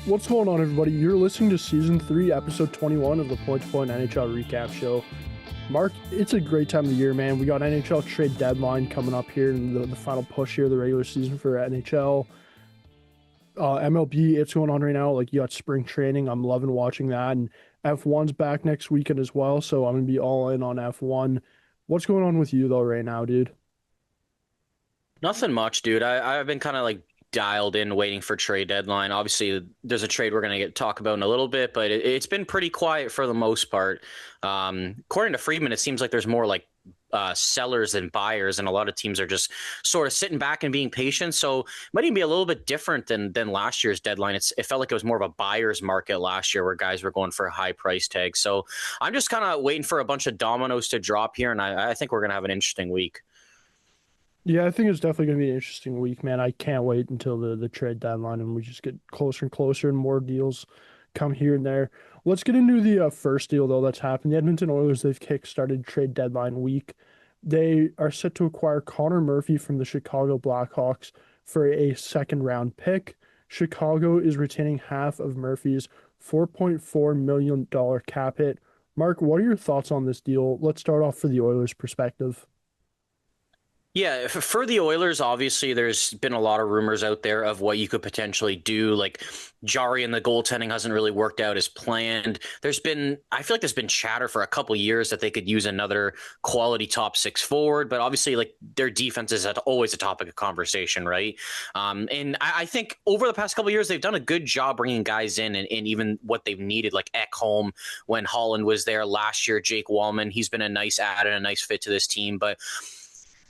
What's going on, everybody? You're listening to Season 3, Episode 21 of the Point2Point NHL Recap Show. Mark, it's a great time of the year, man. We got NHL Trade Deadline coming up here in the final push here of the regular season for NHL. MLB, it's going on right now. Like, you got spring training. I'm loving watching that. And F1's back next weekend as well, so I'm going to be all in on F1. What's going on with you, though, right now, dude? Nothing much, dude. I've been kind of like dialed in waiting for trade deadline. Obviously, there's a trade we're going to talk about in a little bit, but it's been pretty quiet for the most part. According to Friedman, it seems like there's more like sellers than buyers, and a lot of teams are just sort of sitting back and being patient. So it might even be a little bit different than last year's deadline. It felt like it was more of a buyer's market last year where guys were going for high price tags. So I'm just kind of waiting for a bunch of dominoes to drop here, and I think we're going to have an interesting week. Yeah, I think it's definitely going to be an interesting week, man. I can't wait until the trade deadline and we just get closer and closer and more deals come here and there. Let's get into the first deal, though, that's happened. The Edmonton Oilers, they've kick-started trade deadline week. They are set to acquire Connor Murphy from the Chicago Blackhawks for a second-round pick. Chicago is retaining half of Murphy's $4.4 million cap hit. Mark, what are your thoughts on this deal? Let's start off for the Oilers' perspective. Yeah, for the Oilers, obviously, there's been a lot of rumors out there of what you could potentially do. Like Jari and the goaltending hasn't really worked out as planned. I feel like there's been chatter for a couple years that they could use another quality top six forward, but obviously, like their defense is always a topic of conversation, right? And I think over the past couple years, they've done a good job bringing guys in and even what they've needed, like Ekholm when Holland was there last year. Jake Wallman, he's been a nice add and a nice fit to this team, but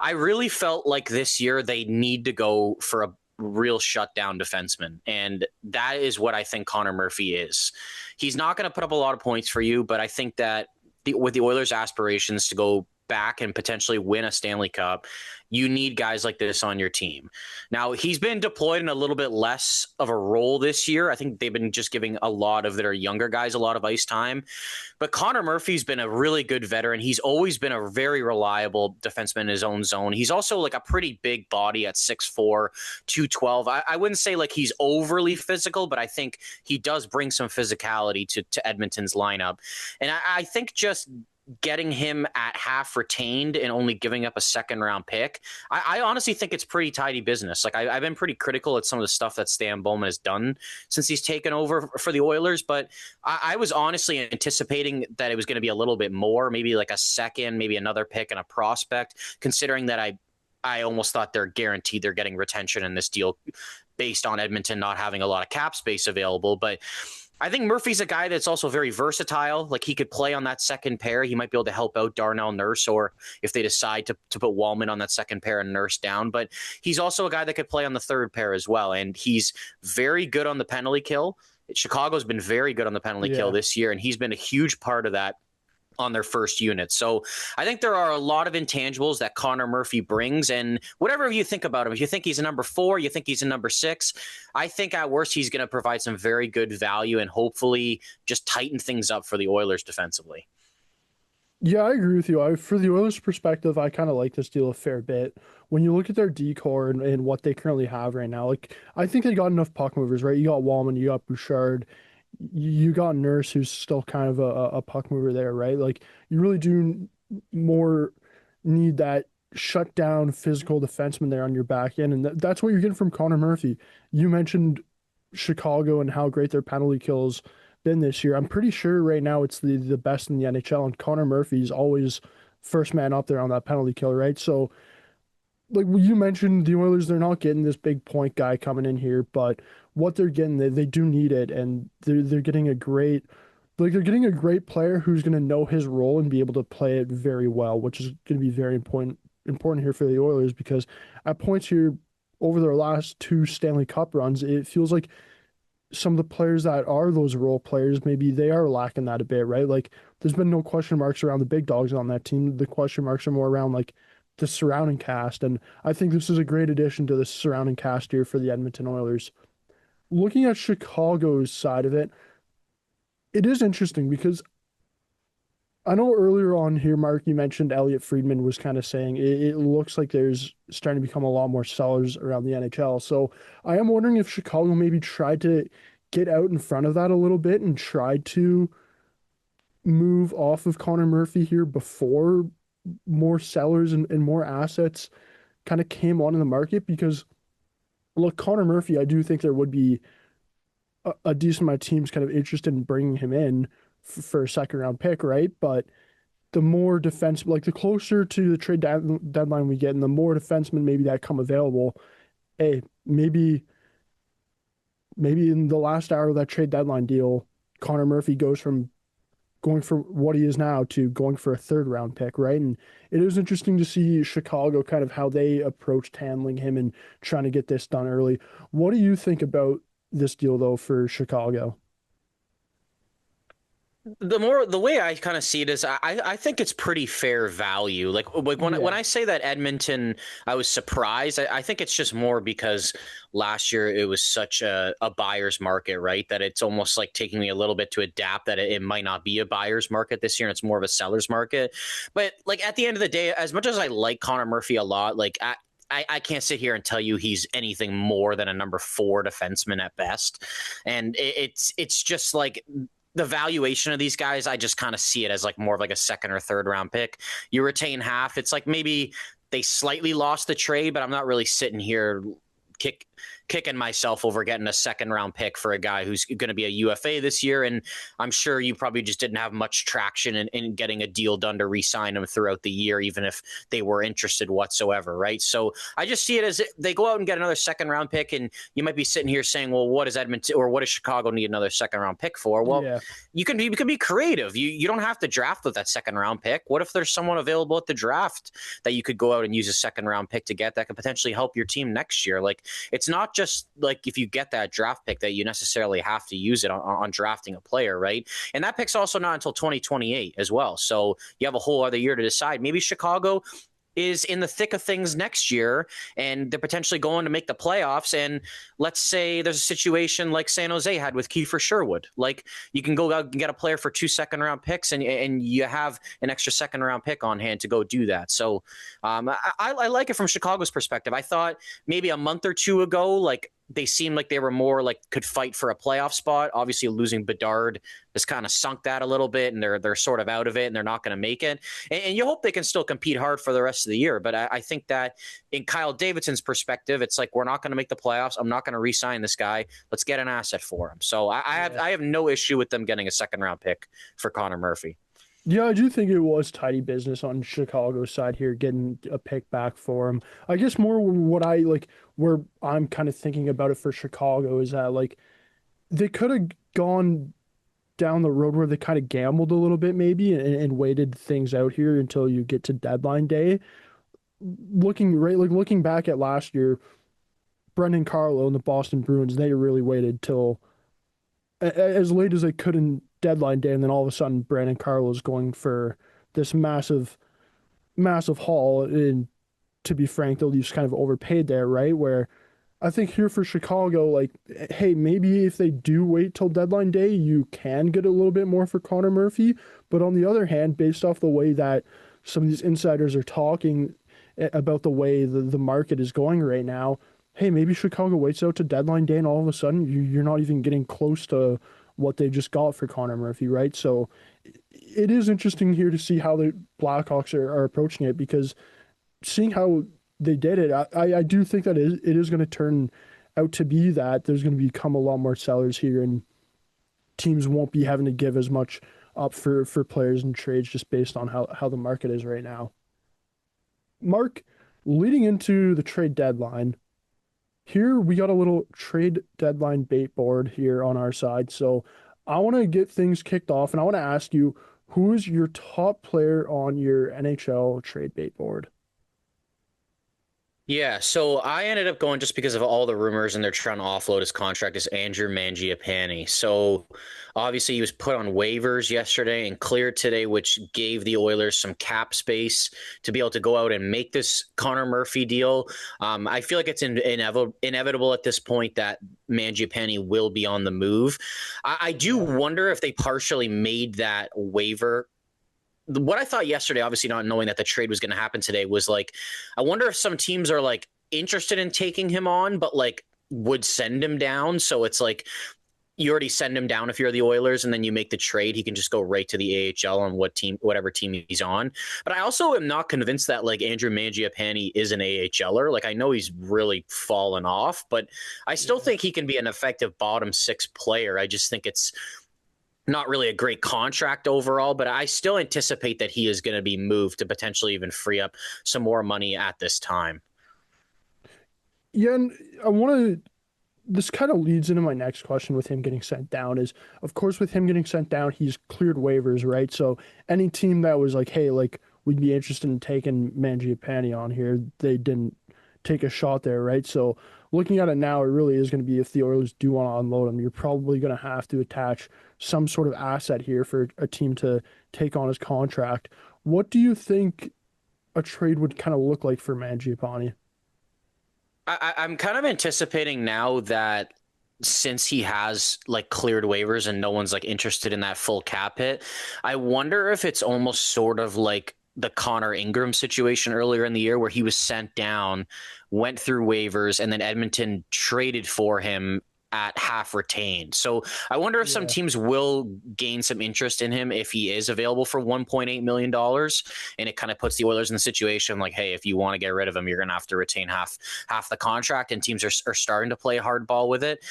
I really felt like this year they need to go for a real shutdown defenseman. And that is what I think Connor Murphy is. He's not going to put up a lot of points for you, but I think that with the Oilers' aspirations to go back and potentially win a Stanley Cup, you need guys like this on your team. Now, he's been deployed in a little bit less of a role this year. I think they've been just giving a lot of their younger guys a lot of ice time. But Connor Murphy's been a really good veteran. He's always been a very reliable defenseman in his own zone. He's also like a pretty big body at 6'4", 212. I wouldn't say like he's overly physical, but I think he does bring some physicality to Edmonton's lineup. And I think just getting him at half retained and only giving up a second round pick, I honestly think it's pretty tidy business. Like I've been pretty critical at some of the stuff that Stan Bowman has done since he's taken over for the Oilers, but I was honestly anticipating that it was going to be a little bit more, maybe like a second, maybe another pick and a prospect, considering that I almost thought they're guaranteed they're getting retention in this deal based on Edmonton not having a lot of cap space available. But I think Murphy's a guy that's also very versatile. Like he could play on that second pair. He might be able to help out Darnell Nurse, or if they decide to put Wallman on that second pair and Nurse down. But he's also a guy that could play on the third pair as well. And he's very good on the penalty kill. Chicago's been very good on the penalty kill this year, and he's been a huge part of that on their first unit. So I think there are a lot of intangibles that Connor Murphy brings, and whatever you think about him, if you think he's a number 4, you think he's a number 6, I think at worst he's going to provide some very good value and hopefully just tighten things up for the Oilers defensively. Yeah, I agree with you. For the Oilers' perspective, I kind of like this deal a fair bit. When you look at their decor and what they currently have right now, like I think they got enough puck movers, right? You got Wallman, you got Bouchard, you got Nurse, who's still kind of a puck mover there, right? Like you really do more need that shut down physical defenseman there on your back end, and that's what you're getting from Connor Murphy. You mentioned Chicago and how great their penalty kills been this year. I'm pretty sure right now it's the best in the NHL, and Connor Murphy's always first man up there on that penalty kill, right? So like you mentioned, the Oilers, they're not getting this big point guy coming in here, but what they're getting, they do need it, and they're getting a great, like they're getting a great player who's going to know his role and be able to play it very well, which is going to be very important here for the Oilers, because at points here over their last 2 Stanley Cup runs, it feels like some of the players that are those role players, maybe they are lacking that a bit, right? Like there's been no question marks around the big dogs on that team. The question marks are more around like the surrounding cast, and I think this is a great addition to the surrounding cast here for the Edmonton Oilers. Looking at Chicago's side of it, it is interesting because I know earlier on here, Mark, you mentioned Elliot Friedman was kind of saying it looks like there's starting to become a lot more sellers around the NHL. So I am wondering if Chicago maybe tried to get out in front of that a little bit and try to move off of Connor Murphy here before more sellers and more assets kind of came on in the market? Because look, Connor Murphy, I do think there would be a decent amount of teams kind of interested in bringing him in for a second round pick, right? But the more defense, like the closer to the deadline we get, and the more defensemen maybe that come available, hey, maybe in the last hour of that trade deadline deal, Connor Murphy goes from going for what he is now to going for a third round pick, right? And it is interesting to see Chicago kind of how they approached handling him and trying to get this done early. What do you think about this deal though for Chicago? The way I kind of see it is I think it's pretty fair value. Like when Yeah, I say that Edmonton, I was surprised. I think it's just more because last year it was such a buyer's market, right? That it's almost like taking me a little bit to adapt that it might not be a buyer's market this year and it's more of a seller's market. But like at the end of the day, as much as I like Connor Murphy a lot, I can't sit here and tell you he's anything more than a number 4 defenseman at best. And it's just like the valuation of these guys, I just kind of see it as like more of like a second or third round pick. You retain half. It's like maybe they slightly lost the trade, but I'm not really sitting here kicking myself over getting a second round pick for a guy who's going to be a UFA this year. And I'm sure you probably just didn't have much traction in getting a deal done to re-sign him throughout the year, even if they were interested whatsoever. Right. So I just see it as they go out and get another second round pick. And you might be sitting here saying, well, what does Edmonton or what does Chicago need another second round pick for? Well, yeah, you can be creative. You don't have to draft with that second round pick. What if there's someone available at the draft that you could go out and use a second round pick to get that could potentially help your team next year? Like it's not just like if you get that draft pick that you necessarily have to use it on drafting a player, right? And that pick's also not until 2028 as well. So you have a whole other year to decide. Maybe Chicago is in the thick of things next year and they're potentially going to make the playoffs. And let's say there's a situation like San Jose had with Kiefer Sherwood. Like you can go out and get a player for 2 second round picks and you have an extra second round pick on hand to go do that. So I like it from Chicago's perspective. I thought maybe a month or two ago, like they seemed like they were more like could fight for a playoff spot. Obviously, losing Bedard has kind of sunk that a little bit, and they're sort of out of it, and they're not going to make it. And you hope they can still compete hard for the rest of the year. But I think that in Kyle Davidson's perspective, it's like we're not going to make the playoffs. I'm not going to re-sign this guy. Let's get an asset for him. So yeah. I have no issue with them getting a second round pick for Connor Murphy. Yeah, I do think it was tidy business on Chicago's side here, getting a pick back for him. I guess more what I like, where I'm kind of thinking about it for Chicago is that like they could have gone down the road where they kind of gambled a little bit maybe and waited things out here until you get to deadline day. Looking back at last year, Brendan Carlo and the Boston Bruins, they really waited till as late as they could in deadline day, and then all of a sudden Brandon Carlo's going for this massive haul. And to be frank, the Leafs kind of overpaid there, right? Where I think here for Chicago, like, hey, maybe if they do wait till deadline day, you can get a little bit more for Connor Murphy. But on the other hand, based off the way that some of these insiders are talking about the way the market is going right now, hey, maybe Chicago waits out to deadline day and all of a sudden you're not even getting close to what they just got for Connor Murphy, right? So it is interesting here to see how the Blackhawks are approaching it, because seeing how they did it, I do think that it is going to turn out to be that there's going to become a lot more sellers here, and teams won't be having to give as much up for players and trades just based on how the market is right now. Mark, leading into the trade deadline, here we got a little trade deadline bait board here on our side. So I want to get things kicked off and I want to ask you, who is your top player on your NHL trade bait board? Yeah, so I ended up going just because of all the rumors and they're trying to offload his contract is Andrew Mangiapane. So obviously he was put on waivers yesterday and cleared today, which gave the Oilers some cap space to be able to go out and make this Connor Murphy deal. I feel like it's inevitable at this point that Mangiapane will be on the move. I do wonder if they partially made that waiver. What I thought yesterday, obviously not knowing that the trade was going to happen today, was like, I wonder if some teams are like interested in taking him on, but like would send him down. So it's like you already send him down if you're the Oilers, and then you make the trade. He can just go right to the AHL on whatever team he's on. But I also am not convinced that like Andrew Mangiapane is an AHLer. Like I know he's really fallen off, but I still Yeah. think he can be an effective bottom six player. I just think it's not really a great contract overall, but I still anticipate that he is going to be moved to potentially even free up some more money at this time. Yeah, and I want to this kind of leads into my next question with him getting sent down is of course with him getting sent down he's cleared waivers, right? So any team that was like, hey, like we'd be interested in taking Mangiapane on here, they didn't take a shot there, right? So looking at it now, it really is going to be if the Oilers do want to unload him, you're probably going to have to attach some sort of asset here for a team to take on his contract. What do you think a trade would kind of look like for Mangiapane? I'm kind of anticipating now that since he has like cleared waivers and no one's like interested in that full cap hit, I wonder if it's almost sort of like the Connor Ingram situation earlier in the year where he was sent down, went through waivers, and then Edmonton traded for him at half retained. So I wonder if some Yeah. teams will gain some interest in him if he is available for $1.8 million. And it kind of puts the Oilers in the situation like, hey, if you want to get rid of him, you're going to have to retain half the contract. And teams are starting to play hardball with it.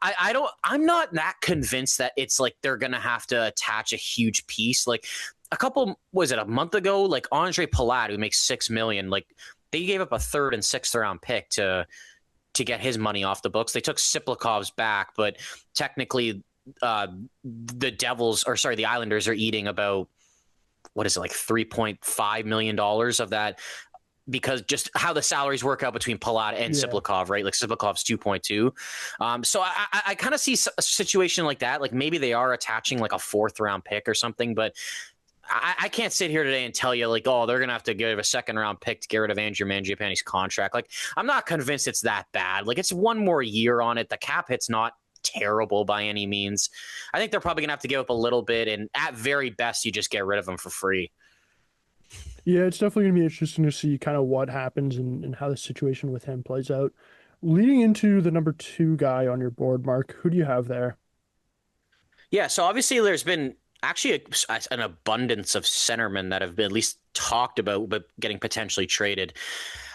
I'm not that convinced that it's like they're going to have to attach a huge piece. Like a month ago, like Andre Palat, who makes $6 million, like they gave up a third and sixth round pick to get his money off the books. They took Siplikov's back, but technically the Islanders are eating about, what is it, like $3.5 million of that, because just how the salaries work out between Palat and Yeah. Siplikov, right? Like Siplikov's 2.2. So I kind of see a situation like that. Like maybe they are attaching like a fourth round pick or something, but I can't sit here today and tell you like, oh, they're gonna have to give a second round pick to get rid of Andrew Mangiapane's contract. Like, I'm not convinced it's that bad. Like, it's one more year on it. The cap hit's not terrible by any means. I think they're probably gonna have to give up a little bit, and at very best, you just get rid of them for free. Yeah, it's definitely going to be interesting to see kind of what happens and how the situation with him plays out. Leading into the number two guy on your board, Mark, who do you have there? Yeah, so obviously there's been actually an abundance of centermen that have been at least talked about, but getting potentially traded.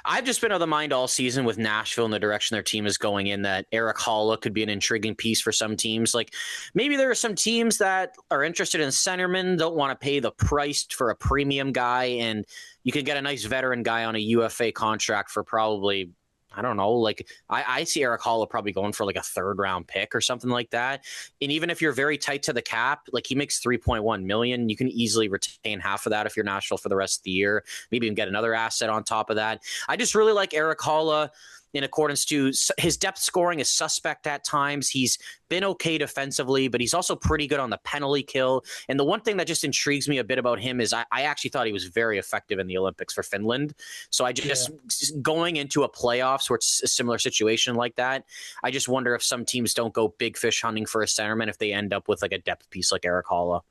I've just been of the mind all season with Nashville and the direction their team is going in that Eric Holla could be an intriguing piece for some teams. Like maybe there are some teams that are interested in centermen, don't want to pay the price for a premium guy, and you can get a nice veteran guy on a UFA contract for probably, I don't know, like I see Eric Holla probably going for like a third round pick or something like that. And even if you're very tight to the cap, like he makes 3.1 million, you can easily retain half of that if you're Nashville for the rest of the year. Maybe even get another asset on top of that. I just really like Eric Holla in accordance to his depth scoring is suspect at times. He's been okay defensively, but he's also pretty good on the penalty kill. And the one thing that just intrigues me a bit about him is I actually thought he was very effective in the Olympics for Finland. So I Yeah. just going into a playoffs where it's a similar situation like that, I just wonder if some teams don't go big fish hunting for a centerman if they end up with like a depth piece like Eric Holla.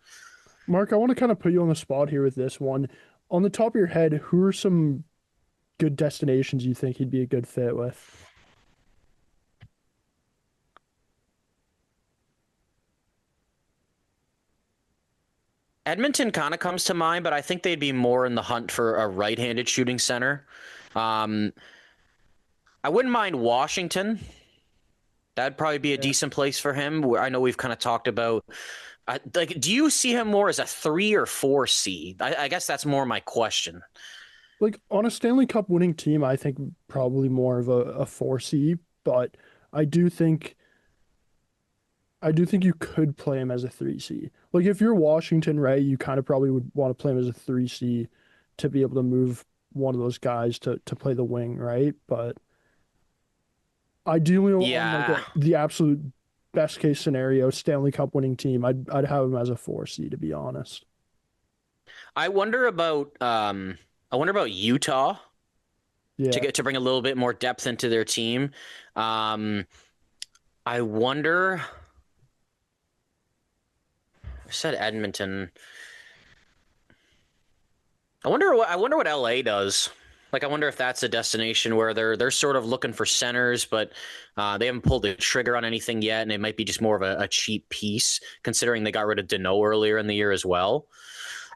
Mark, I want to kind of put you on the spot here with this one. On the top of your head, who are some good destinations you think he'd be a good fit with? Edmonton kind of comes to mind, but I think they'd be more in the hunt for a right-handed shooting center. Um, I wouldn't mind Washington. That'd probably be a Yeah. decent place for him. I know we've kind of talked about like, do you see him more as a 3 or 4 C? I guess that's more my question. Like on a Stanley Cup winning team, I think probably more of a 4C, but I do think I do think you could play him as a 3C. Like if you're Washington, right, you kind of probably would want to play him as a 3C to be able to move one of those guys to play the wing, right? But ideally on like Yeah, the absolute best case scenario, Stanley Cup winning team, I'd have him as a 4C to be honest. I wonder about Utah Yeah. to bring a little bit more depth into their team. I wonder. I said Edmonton. I wonder what LA does. Like, I wonder if that's a destination where they're sort of looking for centers, but they haven't pulled the trigger on anything yet, and it might be just more of a cheap piece, considering they got rid of Deneau earlier in the year as well.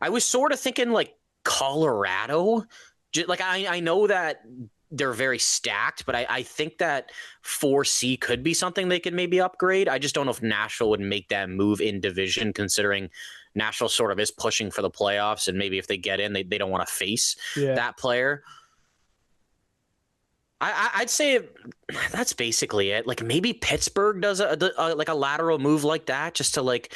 I was sort of thinking like Colorado. Like I know that they're very stacked, but I think that 4C could be something they could maybe upgrade. I just don't know if Nashville would make that move in division, considering Nashville sort of is pushing for the playoffs, and maybe if they get in, they don't want to face Yeah. that player. I'd say that's basically it. Like maybe Pittsburgh does like a lateral move like that, just to like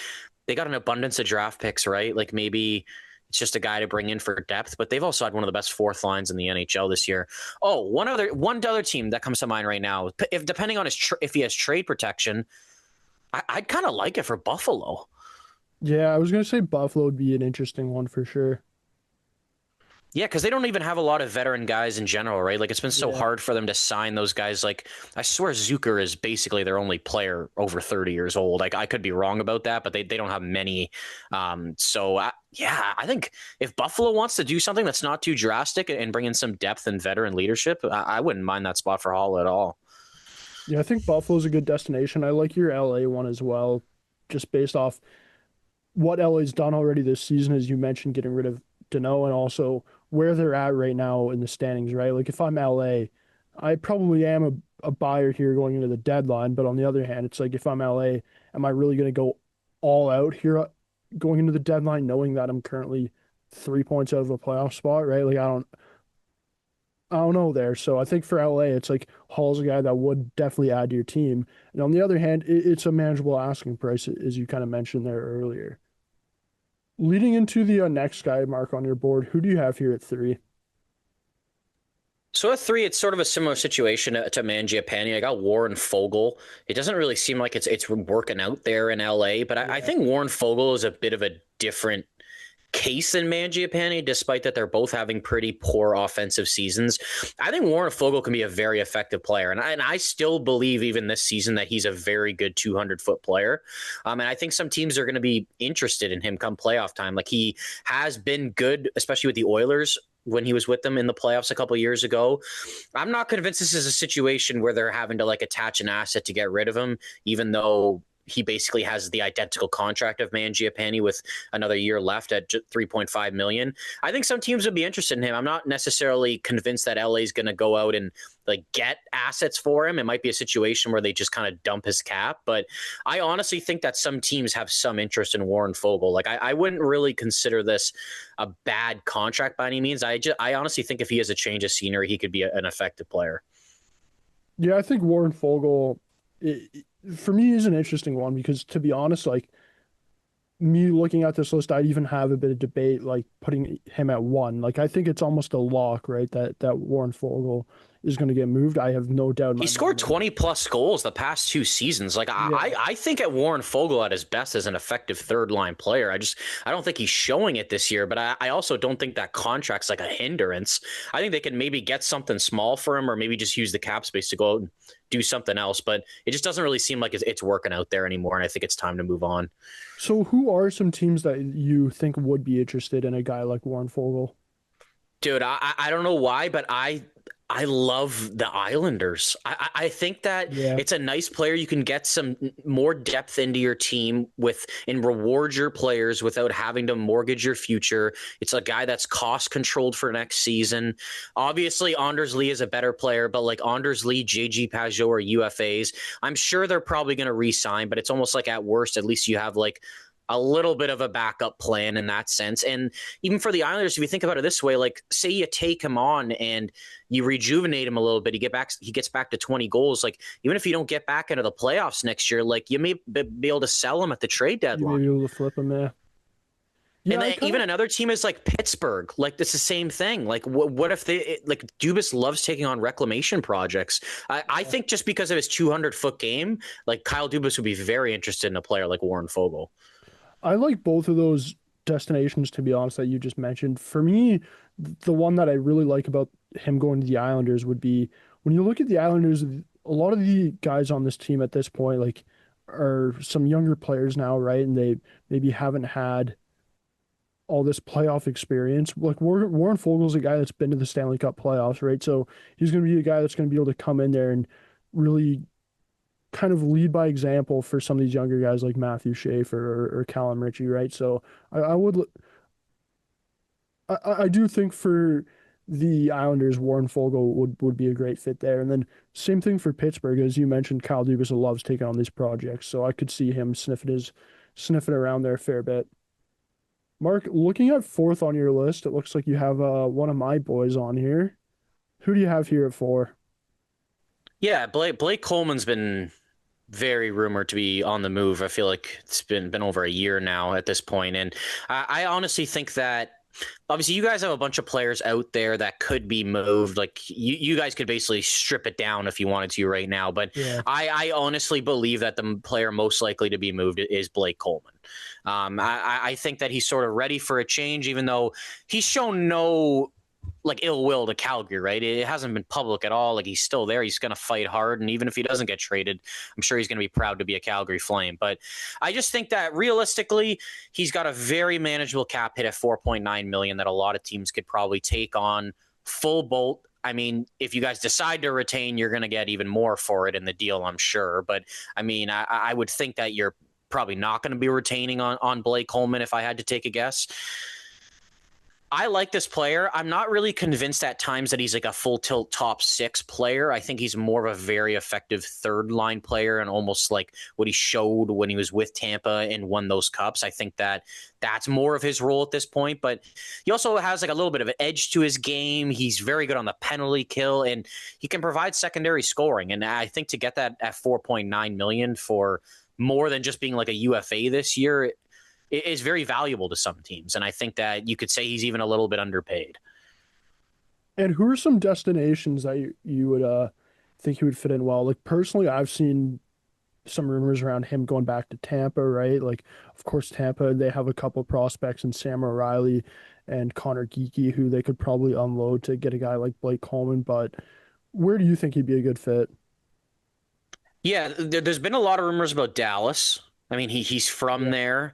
they got an abundance of draft picks, right? Like maybe it's just a guy to bring in for depth, but they've also had one of the best fourth lines in the NHL this year. Oh, one other team that comes to mind right now, if depending on if he has trade protection, I'd kind of like it for Buffalo. Yeah, I was gonna say Buffalo would be an interesting one for sure. Yeah, because they don't even have a lot of veteran guys in general, right? Like it's been so Yeah. hard for them to sign those guys. Like I swear Zucker is basically their only player over 30 years old. Like I could be wrong about that, but they don't have many. Yeah, I think if Buffalo wants to do something that's not too drastic and bring in some depth and veteran leadership, I wouldn't mind that spot for Hall at all. Yeah, I think Buffalo's a good destination. I like your LA one as well, just based off what LA's done already this season, as you mentioned, getting rid of Dano, and also where they're at right now in the standings, right? Like if I'm LA, I probably am a buyer here going into the deadline, but on the other hand, it's like if I'm LA, am I really going to go all out here going into the deadline, knowing that I'm currently 3 points out of a playoff spot, right? Like I don't know there. So I think for LA, it's like Hall's a guy that would definitely add to your team. And on the other hand, it's a manageable asking price, as you kind of mentioned there earlier. Leading into the next guy, Mark, on your board, who do you have here at three? So at three, it's sort of a similar situation to Mangiapane. I got Warren Fogle. It doesn't really seem like it's working out there in LA, but I Yeah. think Warren Fogle is a bit of a different case than Mangiapane, despite that they're both having pretty poor offensive seasons. I think Warren Fogle can be a very effective player, and I still believe even this season that he's a very good 200-foot player. And I think some teams are going to be interested in him come playoff time. Like he has been good, especially with the Oilers when he was with them in the playoffs a couple of years ago. I'm not convinced this is a situation where they're having to like attach an asset to get rid of him, even though he basically has the identical contract of Mangiapane with another year left at 3.5 million. I think some teams would be interested in him. I'm not necessarily convinced that LA is going to go out and like get assets for him. It might be a situation where they just kind of dump his cap, but I honestly think that some teams have some interest in Warren Fogle. Like I wouldn't really consider this a bad contract by any means. I honestly think if he has a change of scenery, he could be an effective player. Yeah, I think Warren Fogle, for me, is an interesting one because, to be honest, like me looking at this list, I'd even have a bit of debate, like putting him at one. Like I think it's almost a lock, right? That Warren Fogle is going to get moved. I have no doubt in He my scored mind. 20 plus goals the past two seasons. Like Yeah, I think at Warren Fogle at his best as an effective third line player. I don't think he's showing it this year, but I also don't think that contract's like a hindrance. I think they can maybe get something small for him or maybe just use the cap space to go out and do something else. But it just doesn't really seem like it's working out there anymore. And I think it's time to move on. so who are some teams that you think would be interested in a guy like Warren Fogle? Dude, I don't know why, but I love the Islanders. I think that Yeah, it's a nice player. You can get some more depth into your team with and reward your players without having to mortgage your future. It's a guy that's cost controlled for next season. Obviously, Anders Lee is a better player, but like Anders Lee, JG Pajot are UFAs. I'm sure they're probably going to re-sign, but it's almost like at worst, at least you have like a little bit of a backup plan in that sense. And even for the Islanders, if you think about it this way, like say you take him on and you rejuvenate him a little bit, he gets back to 20 goals. Like even if you don't get back into the playoffs next year, like you may be able to sell him at the trade you may be deadline. able to flip him there. Yeah, And I then kind even of. another team is like Pittsburgh. Like it's the same thing. Like what if like Dubas loves taking on reclamation projects? I think just because of his 200-foot game, like Kyle Dubas would be very interested in a player like Warren Fogle. I like both of those destinations, to be honest, that you just mentioned. For me, the one that I really like about him going to the Islanders would be when you look at the Islanders, a lot of the guys on this team at this point, like, are some younger players now, right? And they maybe haven't had all this playoff experience. Like Warren Fogel's a guy that's been to the Stanley Cup playoffs, right? So he's going to be a guy that's going to be able to come in there and really kind of lead by example for some of these younger guys like Matthew Schaefer or Callum Ritchie, right? So I would I do think for the Islanders, Warren Fogle would be a great fit there. And then same thing for Pittsburgh, as you mentioned, Kyle Dubas loves taking on these projects, so I could see him sniffing around there a fair bit. Mark, looking at fourth on your list, it looks like you have one of my boys on here. Who do you have here at four? Yeah, Blake Coleman's been very rumored to be on the move. I feel like it's been over a year now at this point, and I honestly think that obviously you guys have a bunch of players out there that could be moved. Like you guys could basically strip it down if you wanted to right now, but Yeah. I honestly believe that the player most likely to be moved is Blake Coleman. I think that he's sort of ready for a change, even though he's shown no like ill will to Calgary, right? It hasn't been public at all. Like he's still there. He's going to fight hard. And even if he doesn't get traded, I'm sure he's going to be proud to be a Calgary Flame. But I just think that realistically, he's got a very manageable cap hit at 4.9 million that a lot of teams could probably take on full bolt. I mean, if you guys decide to retain, you're going to get even more for it in the deal, I'm sure. But I mean, I would think that you're probably not going to be retaining on Blake Coleman if I had to take a guess. I like this player. I'm not really convinced at times that he's like a full tilt top six player. I think he's more of a very effective third line player and almost like what he showed when he was with Tampa and won those cups. I think that that's more of his role at this point, but he also has like a little bit of an edge to his game. He's very good on the penalty kill and he can provide secondary scoring. And I think to get that at 4.9 million for more than just being like a UFA this year, is very valuable to some teams. And I think that you could say he's even a little bit underpaid. And who are some destinations that you would think he would fit in well? Like personally, I've seen some rumors around him going back to Tampa, right? Like, of course, Tampa, they have a couple prospects in Sam O'Reilly and Connor Geeky, who they could probably unload to get a guy like Blake Coleman. But where do you think he'd be a good fit? Yeah, there's been a lot of rumors about Dallas. I mean, he's from Yeah. there.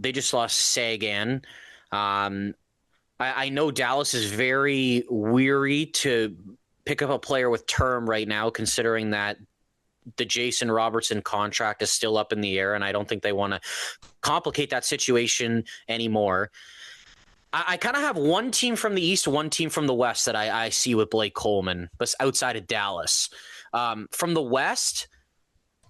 They just lost Sagan. I know Dallas is very weary to pick up a player with term right now, considering that the Jason Robertson contract is still up in the air, and I don't think they want to complicate that situation anymore. I kind of have one team from the East, one team from the West that I see with Blake Coleman, but outside of Dallas. From the West,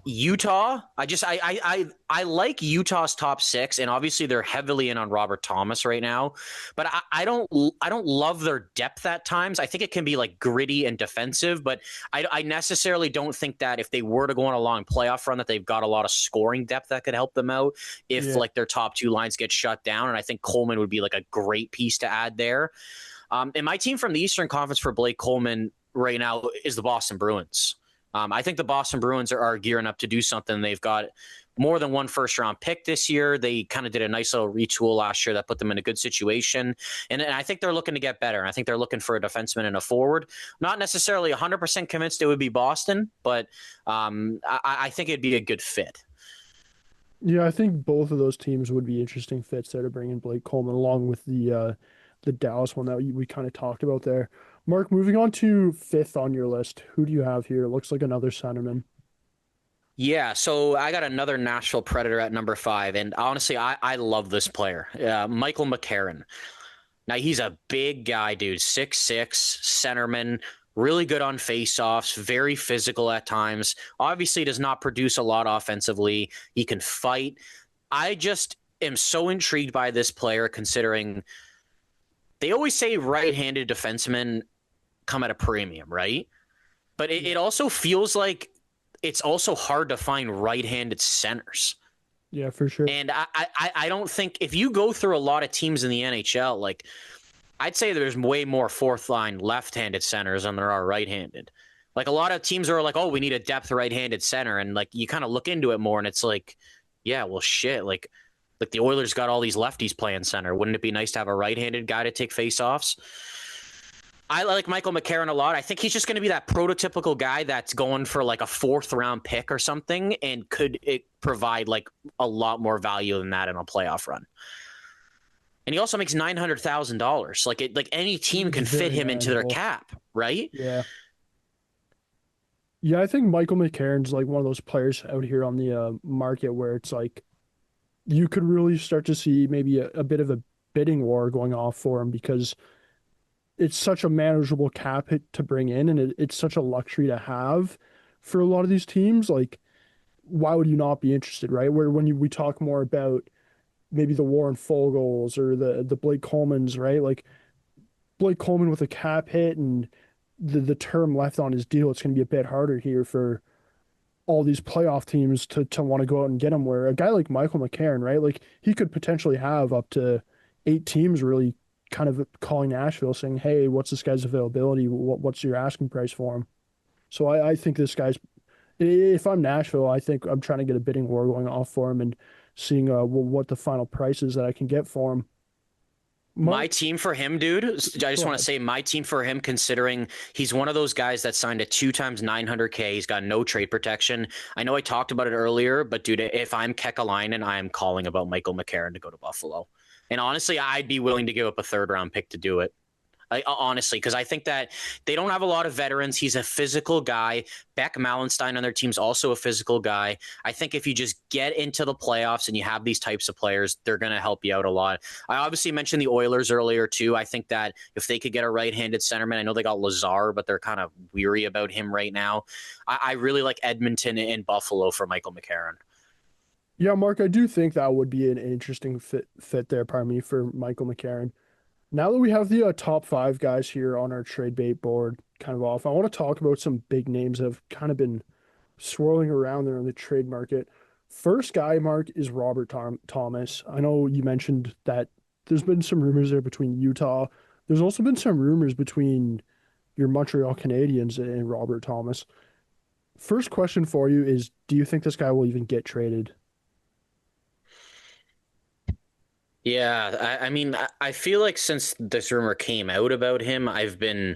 Utah. I like Utah's top six, and obviously they're heavily in on Robert Thomas right now. But I don't love their depth at times. I think it can be like gritty and defensive, but I necessarily don't think that if they were to go on a long playoff run that they've got a lot of scoring depth that could help them out if Yeah. like their top two lines get shut down. And I think Coleman would be like a great piece to add there. And my team from the Eastern Conference for Blake Coleman right now is the Boston Bruins. I think the Boston Bruins are gearing up to do something. They've got more than one first-round pick this year. They kind of did a nice little retool last year that put them in a good situation. And I think they're looking to get better. I think they're looking for a defenseman and a forward. Not necessarily 100% convinced it would be Boston, but I think it'd be a good fit. Yeah, I think both of those teams would be interesting fits there to bring in Blake Coleman along with the Dallas one that we kind of talked about there. Mark, moving on to fifth on your list, who do you have here? It looks like another centerman. Yeah, so I got another Nashville Predator at number 5, and honestly, I love this player, Michael McCarron. Now, he's a big guy, dude, 6'6", centerman, really good on faceoffs, very physical at times. Obviously, does not produce a lot offensively. He can fight. I just am so intrigued by this player, considering they always say right-handed defensemen come at a premium, right? But it also feels like it's also hard to find right-handed centers. Yeah, for sure. And I don't think if you go through a lot of teams in the NHL, like I'd say there's way more fourth line left-handed centers than there are right-handed. Like a lot of teams are like, oh, we need a depth right-handed center. And like you kind of look into it more and it's like, yeah, well, shit. Like the Oilers got all these lefties playing center. Wouldn't it be nice to have a right-handed guy to take faceoffs? I like Michael McCarron a lot. I think he's just going to be that prototypical guy that's going for like a fourth round pick or something and could it provide like a lot more value than that in a playoff run. And he also makes $900,000. Like any team It's can fit very him into their manageable. cap, right? Yeah. Yeah, I think Michael McCarron's like one of those players out here on the market where it's like you could really start to see maybe a bit of a bidding war going off for him because it's such a manageable cap hit to bring in, and it's such a luxury to have for a lot of these teams. Like, why would you not be interested, right? Where when we talk more about maybe the Warren Fogels or the Blake Colemans, right? Like Blake Coleman with a cap hit and the term left on his deal, it's going to be a bit harder here for all these playoff teams to want to go out and get him. Where a guy like Michael McCarron, right? Like he could potentially have up to 8 teams really kind of calling Nashville saying, "Hey, what's this guy's availability? What's your asking price for him?" So I think this guy's. If I'm Nashville, I think I'm trying to get a bidding war going off for him and seeing what the final price is that I can get for him. My Mark, team for him, dude. I go just want to ahead. say my team for him, considering he's one of those guys that signed a 2 times 900K. He's got no trade protection. I know I talked about it earlier, but dude, if I'm Kekalainen, I am calling about Michael McCarron to go to Buffalo. And honestly, I'd be willing to give up a third round pick to do it. Honestly, because I think that they don't have a lot of veterans. He's a physical guy. Beck Malenstein on their team's also a physical guy. I think if you just get into the playoffs and you have these types of players, they're going to help you out a lot. I obviously mentioned the Oilers earlier, too. I think that if they could get a right-handed centerman, I know they got Lazar, but they're kind of weary about him right now. I really like Edmonton and Buffalo for Michael McCarron. Yeah, Mark, I do think that would be an interesting fit there, pardon me, for Michael McCarron. Now that we have the top five guys here on our trade bait board kind of off, I want to talk about some big names that have kind of been swirling around there in the trade market. First guy, Mark, is Robert Thomas. I know you mentioned that there's been some rumors there between Utah. There's also been some rumors between your Montreal Canadiens and Robert Thomas. First question for you is, do you think this guy will even get traded? Yeah, I mean, I feel like since this rumor came out about him, I've been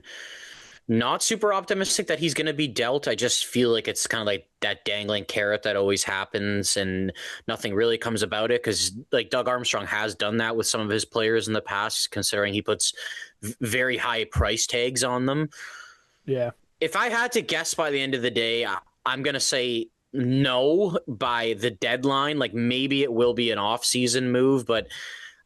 not super optimistic that he's going to be dealt. I just feel like it's kind of like that dangling carrot that always happens and nothing really comes about it because like Doug Armstrong has done that with some of his players in the past, considering he puts very high price tags on them. Yeah. If I had to guess by the end of the day, I'm going to say no by the deadline. Like maybe it will be an off-season move, but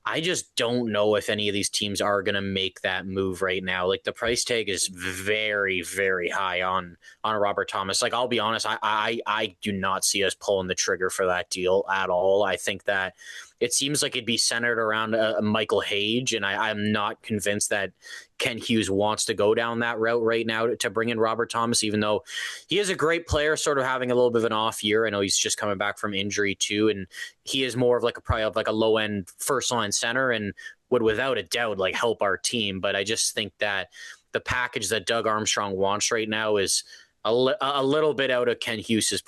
I just don't know if any of these teams are going to make that move right now. Like the price tag is very, very high on Robert Thomas. Like I'll be honest, I do not see us pulling the trigger for that deal at all. I think that it seems like it'd be centered around Michael Hage, and I'm not convinced that Ken Hughes wants to go down that route right now to bring in Robert Thomas, even though he is a great player, sort of having a little bit of an off year. I know he's just coming back from injury too, and he is more of like a low end first line center and would without a doubt like help our team. But I just think that the package that Doug Armstrong wants right now is a little bit out of Ken Hughes's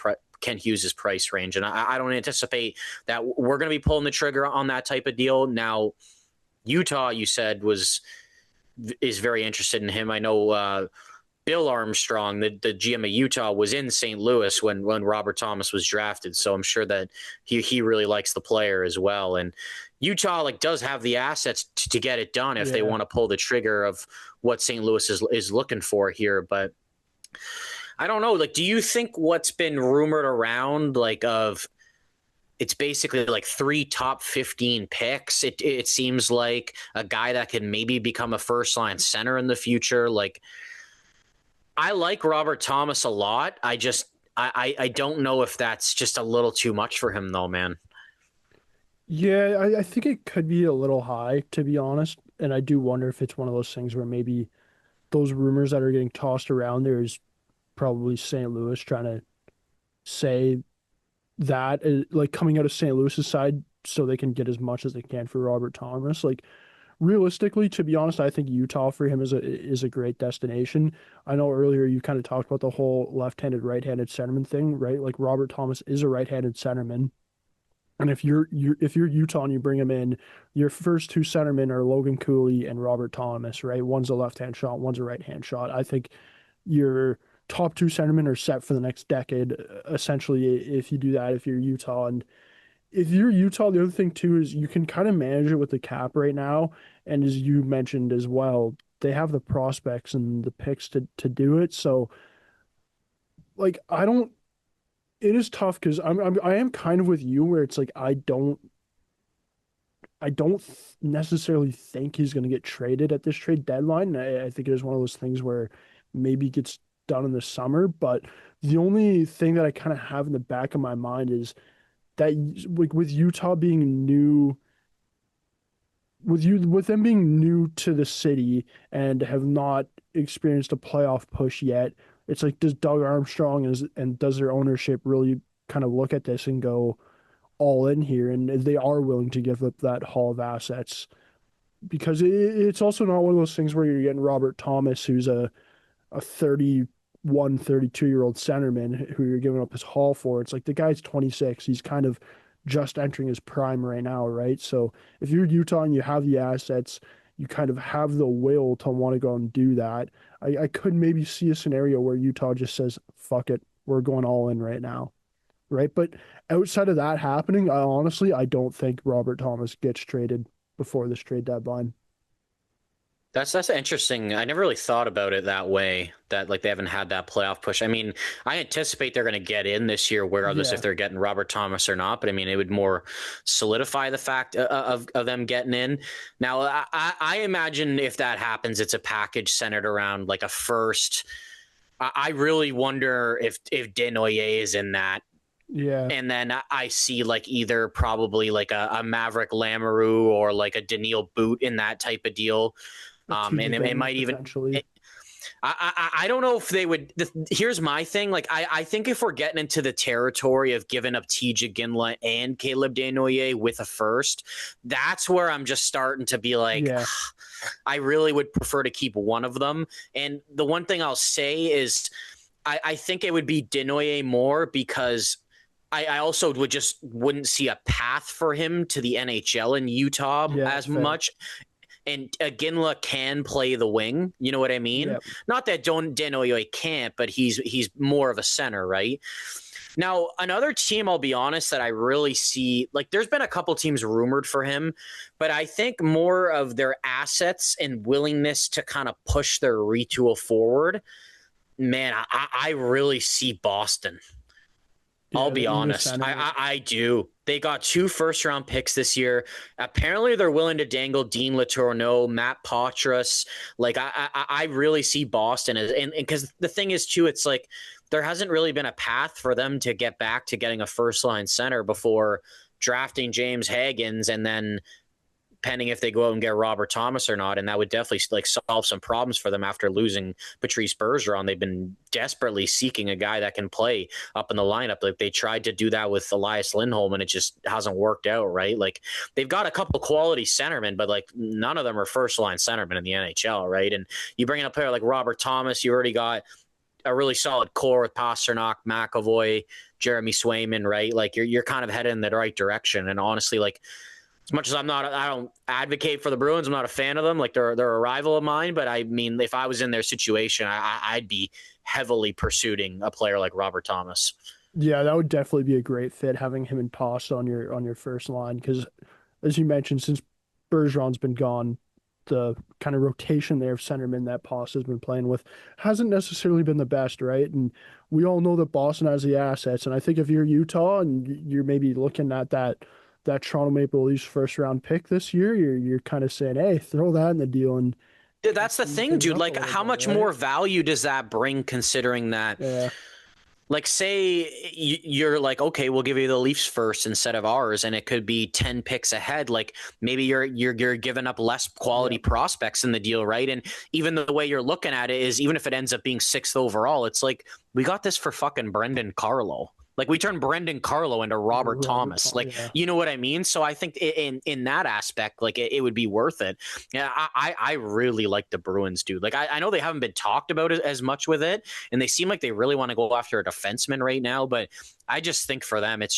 price range, and I don't anticipate that we're going to be pulling the trigger on that type of deal. Now, Utah, you said is very interested in him. I know Bill Armstrong, the GM of Utah, was in St. Louis when Robert Thomas was drafted, so I'm sure that he really likes the player as well. And Utah like does have the assets to get it done if they Yeah. want to pull the trigger of what St. Louis is looking for here, but I don't know. Like, do you think what's been rumored around, like, of it's basically like 3 top 15 picks? It seems like a guy that can maybe become a first line center in the future. Like, I like Robert Thomas a lot. I don't know if that's just a little too much for him, though, man. Yeah, I think it could be a little high, to be honest. And I do wonder if it's one of those things where maybe those rumors that are getting tossed around there is probably St. Louis trying to say that, like coming out of St. Louis's side so they can get as much as they can for Robert Thomas. Like realistically, to be honest, I think Utah for him is a great destination. I know earlier you kind of talked about the whole left-handed, right-handed centerman thing, right? Like Robert Thomas is a right-handed centerman. And if you're Utah and you bring him in, your first two centermen are Logan Cooley and Robert Thomas, right? One's a left-hand shot, one's a right-hand shot. I think your top two centermen are set for the next decade, essentially, if you do that, if you're Utah. And if you're Utah, the other thing too is you can kind of manage it with the cap right now, and as you mentioned as well, they have the prospects and the picks to do it. So like I don't, it is tough because I am kind of with you where it's like I don't necessarily think he's going to get traded at this trade deadline. I think it is one of those things where maybe it gets done in the summer. But the only thing that I kind of have in the back of my mind is that like with Utah being new, with them being new to the city and have not experienced a playoff push yet, it's like does Doug Armstrong and does their ownership really kind of look at this and go all in here, and they are willing to give up that haul of assets because it's also not one of those things where you're getting Robert Thomas, who's a 31, 32-year-old centerman who you're giving up his haul for. It's like the guy's 26. He's kind of just entering his prime right now, right? So if you're Utah and you have the assets, you kind of have the will to want to go and do that. I could maybe see a scenario where Utah just says, fuck it, we're going all in right now, right? But outside of that happening, I don't think Robert Thomas gets traded before this trade deadline. That's interesting. I never really thought about it that way, that like they haven't had that playoff push. I mean, I anticipate they're going to get in this year, regardless if Yeah, they're getting Robert Thomas or not. But I mean, it would more solidify the fact of them getting in. Now, I imagine if that happens, it's a package centered around like a first. I really wonder if Denoyer is in that. yeah, And then I see like either probably like a Maverick Lamoureux or like a Daniil Boot in that type of deal. a TJ And it Bing might even. potentially. I don't know if they would. Here's my thing. Like, I think if we're getting into the territory of giving up TJ Ginla and Caleb Desnoyers with a first, that's where I'm just starting to be like, Yeah, I really would prefer to keep one of them. And the one thing I'll say is, I think it would be Desnoyers more because I also wouldn't see a path for him to the NHL in Utah yeah, that's as fair. much. And Ginla can play the wing. You know what I mean? Yeah, Not that Denoye can't, but he's more of a center, right? Now, another team, I'll be honest, that I really see, like, there's been a couple teams rumored for him, but I think more of their assets and willingness to kind of push their retool forward. Man, I really see Boston. I'll yeah, be they need a honest. center. I do. They got 2 first-round picks this year. Apparently, they're willing to dangle Dean Letourneau, Matt Patras. Like, I really see Boston as, and because the thing is too, it's like there hasn't really been a path for them to get back to getting a first-line center before drafting James Higgins and then pending if they go out and get Robert Thomas or not, and that would definitely like solve some problems for them after losing Patrice Bergeron. They've been desperately seeking a guy that can play up in the lineup. Like they tried to do that with Elias Lindholm, and it just hasn't worked out, right? Like they've got a couple quality centermen, but like none of them are first line centermen in the NHL, right? And you bring in a player like Robert Thomas, you already got a really solid core with Pasternak, McAvoy, Jeremy Swayman, right? Like you're kind of headed in the right direction. And honestly, like as much as I don't advocate for the Bruins. I'm not a fan of them. Like they're a rival of mine. But I mean, if I was in their situation, I'd be heavily pursuing a player like Robert Thomas. Yeah, that would definitely be a great fit having him and Pasta on your first line because, as you mentioned, since Bergeron's been gone, the kind of rotation there of centermen that Pasta's been playing with hasn't necessarily been the best, right? And we all know that Boston has the assets, and I think if you're Utah and you're maybe looking at that Toronto Maple Leafs first round pick this year, you're kind of saying, hey, throw that in the deal and kind of That's the speed thing, things dude. up a Like, little how bit, much right? more value does that bring considering that? Yeah, Like, say you're like, okay, we'll give you the Leafs first instead of ours, and it could be 10 picks ahead. Like, maybe you're giving up less yeah, quality prospects in the deal, right? And even the way you're looking at it is, even if it ends up being sixth overall, it's like we got this for fucking Brendan Carlo. Like we turned Brendan Carlo into Robert Robert Thomas. Tom, Like, yeah. you know what I mean? So I think in that aspect, like it would be worth it. Yeah, I really like the Bruins, dude. Like I know they haven't been talked about as much with it, and they seem like they really want to go after a defenseman right now. But I just think for them, it's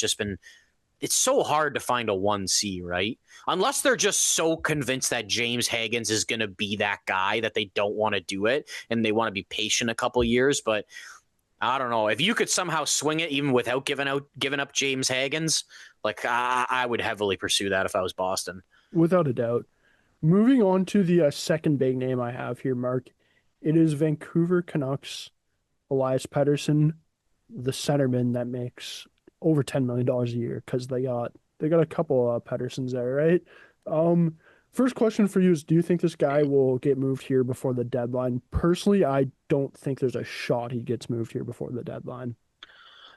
so hard to find a 1C, right? Unless they're just so convinced that James Higgins is going to be that guy that they don't want to do it and they want to be patient a couple years. But I don't know if you could somehow swing it even without giving up James Hagens. Like I would heavily pursue that if I was Boston. Without a doubt. Moving on to the second big name I have here, Mark. It is Vancouver Canucks Elias Pettersson, the centerman that makes over $10 million a year because they got a couple Petterssons there, right? Um, First question for you is, do you think this guy will get moved here before the deadline? Personally, I don't think there's a shot he gets moved here before the deadline.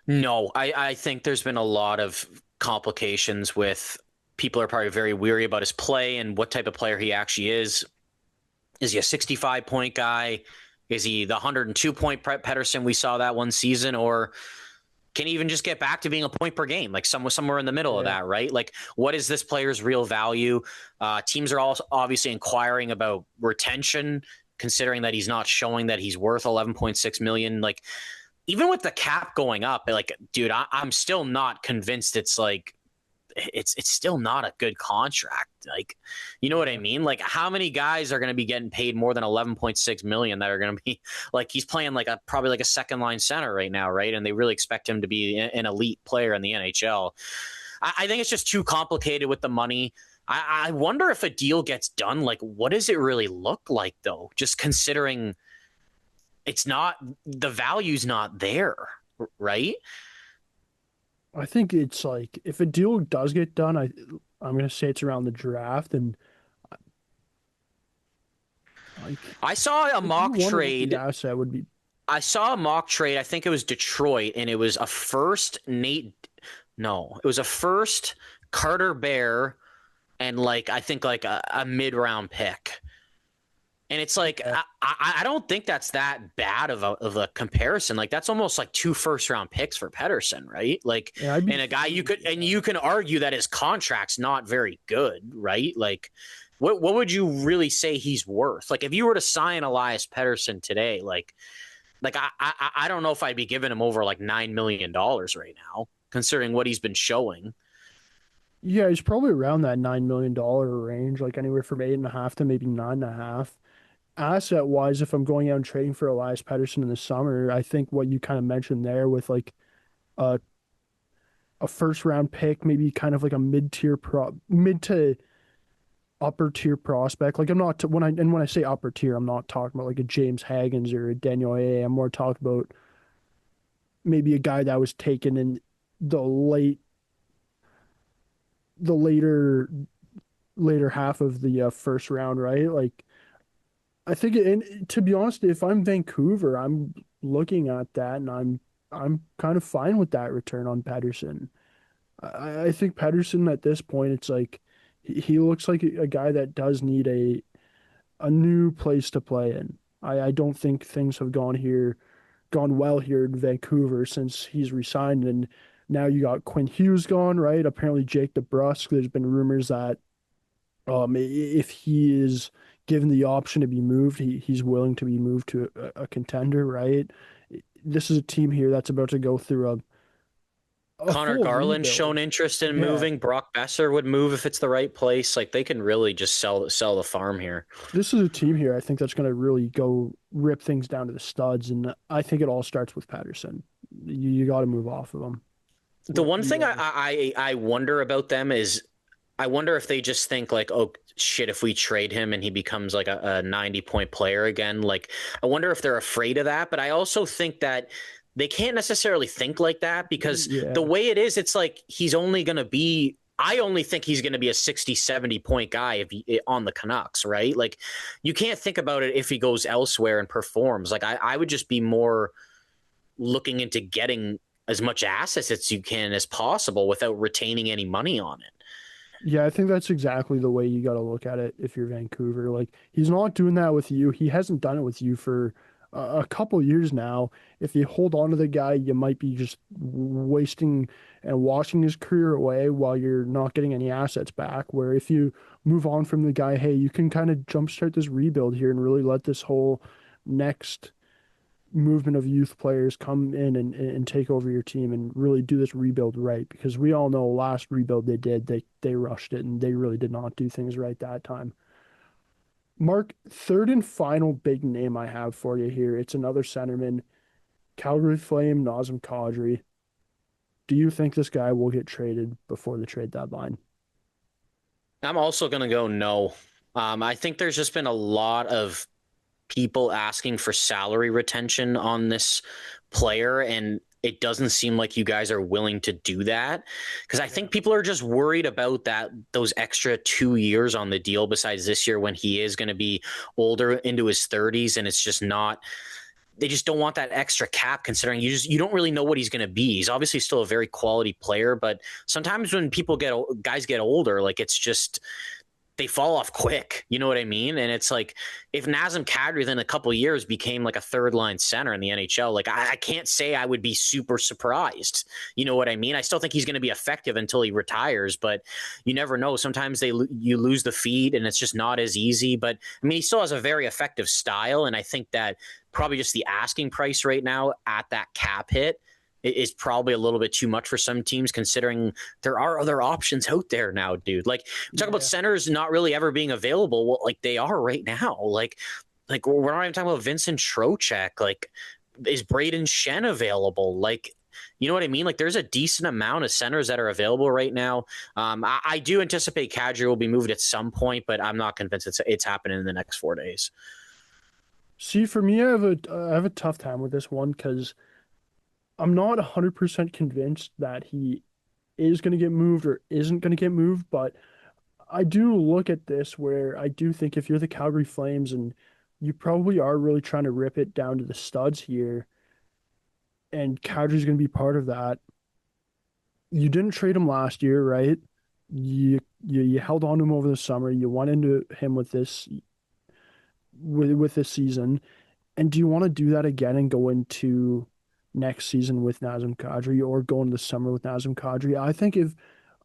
No, I think there's been a lot of complications with people are probably very weary about his play and what type of player he actually is. Is he a 65 point guy? Is he the 102 point Pettersson we saw that one season? Or can he even just get back to being a point per game, like somewhere in the middle of Yeah. that, right? Like, what is this player's real value? Teams are also obviously inquiring about retention, considering that he's not showing that he's worth 11.6 million. Like, even with the cap going up, like, dude, I'm still not convinced it's like it's still not a good contract. Like, you know what I Yeah. mean? Like, how many guys are going to be getting paid more than 11.6 million that are going to be like he's playing like a probably like a second line center right now, right? And they really expect him to be an elite player in the NHL. I think it's just too complicated with the money. I wonder if a deal gets done. Like, what does it really look like though? Just considering it's not the value's not there, right? I think it's like if a deal does get done, I'm gonna say it's around the draft, and like I saw a you mock wonder what the trade asset would be. I saw a mock trade. I think it was Detroit, and it was a first Nate. No, it was a first Carter Bear, and like I think like a mid round pick. And it's like Okay. I don't think that's that bad of a comparison. Like that's almost like two first round picks for Pettersson, right? Like Yeah, I'd be and a guy fine with you that. can argue that his contract's not very good, right? Like what would you really say he's worth? Like if you were to sign Elias Pettersson today, like I don't know if I'd be giving him over like $9 million right now, considering what he's been showing. Yeah, he's probably around that $9 million range, like anywhere from 8.5 to maybe 9.5. Asset wise, if I'm going out and trading for Elias Pettersson in the summer, I think what you kind of mentioned there with like a a first round pick, maybe kind of like a mid to upper tier prospect. Like I'm not when I say upper tier, I'm not talking about like a James Hagens or a Daniel A. I'm more talking about maybe a guy that was taken in the late the later half of the first round, right? Like I think, and to be honest, if I'm Vancouver, I'm looking at that and I'm kind of fine with that return on Patterson. I think Patterson at this point, it's like he looks like a guy that does need a new place to play in. I don't think things have gone well here in Vancouver since he's resigned, and now you got Quinn Hughes gone, right? Apparently Jake DeBrusk. There's been rumors that if he is given the option to be moved, he's willing to be moved to a contender, right? This is a team here that's about to go through a Connor full Garland's rebuild. shown interest in Yeah, moving. Brock Besser would move if it's the right place. Like they can really just sell the farm here. this is a team here I think that's going to really go rip things down to the studs, and I think it all starts with Patterson. You got to move off of him. The one You thing know, I wonder about them is I wonder if they just think like, oh shit, if we trade him and he becomes like a 90 point player again, like I wonder if they're afraid of that. But I also think that they can't necessarily think like that because the yeah, way it is, it's like he's only going to be. I only think he's going to be a 60, 70 point guy if he, on the Canucks, right? Like you can't think about it if he goes elsewhere and performs. Like I would just be more looking into getting as much assets as you can as possible without retaining any money on it. yeah. I think that's exactly the way you got to look at it if you're Vancouver. Like he's not doing that with you. He hasn't done it with you for a couple years now. If you hold on to the guy, you might be just wasting and washing his career away while you're not getting any assets back. Where if you move on from the guy, hey, you can kind of jumpstart this rebuild here and really let this whole next movement of youth players come in and take over your team and really do this rebuild right, because we all know last rebuild they rushed it and they really did not do things right that time. Mark, third and final big name I have for you here. It's another centerman. Calgary Flame, Nazem Kadri. Do you think this guy will get traded before the trade deadline? I'm also going to go no. I think there's just been a lot of people asking for salary retention on this player, and it doesn't seem like you guys are willing to do that because I Yeah. think people are just worried about that those extra 2 years on the deal besides this year when he is going to be older into his 30s, and it's just not, they just don't want that extra cap considering you don't really know what he's going to be. He's obviously still a very quality player, but sometimes when guys get older, like it's just they fall off quick. You know what I mean? And it's like if Nazem Kadri then a couple of years became like a third line center in the NHL, like I can't say I would be super surprised. You know what I mean? I still think he's going to be effective until he retires, but you never know. Sometimes you lose the feed and it's just not as easy. But I mean, he still has a very effective style, and I think that probably just the asking price right now at that cap hit is probably a little bit too much for some teams considering there are other options out there now, dude. Like we talk about Yeah. centers not really ever being available. Well, like they are right now. Like we're not even talking about Vincent Trocheck. Like is Braden Shen available? Like you know what I mean? Like there's a decent amount of centers that are available right now. I do anticipate Kadri will be moved at some point, but I'm not convinced it's happening in the next 4 days. See, for me, I have a tough time with this one because I'm not 100% convinced that he is going to get moved or isn't going to get moved, but I do look at this where I do think if you're the Calgary Flames and you probably are really trying to rip it down to the studs here, and Kadri's going to be part of that. You didn't trade him last year, right? You held on to him over the summer. You went into him with this season, and do you want to do that again and go into next season with Nazem Kadri or go into the summer with Nazem Kadri? I think if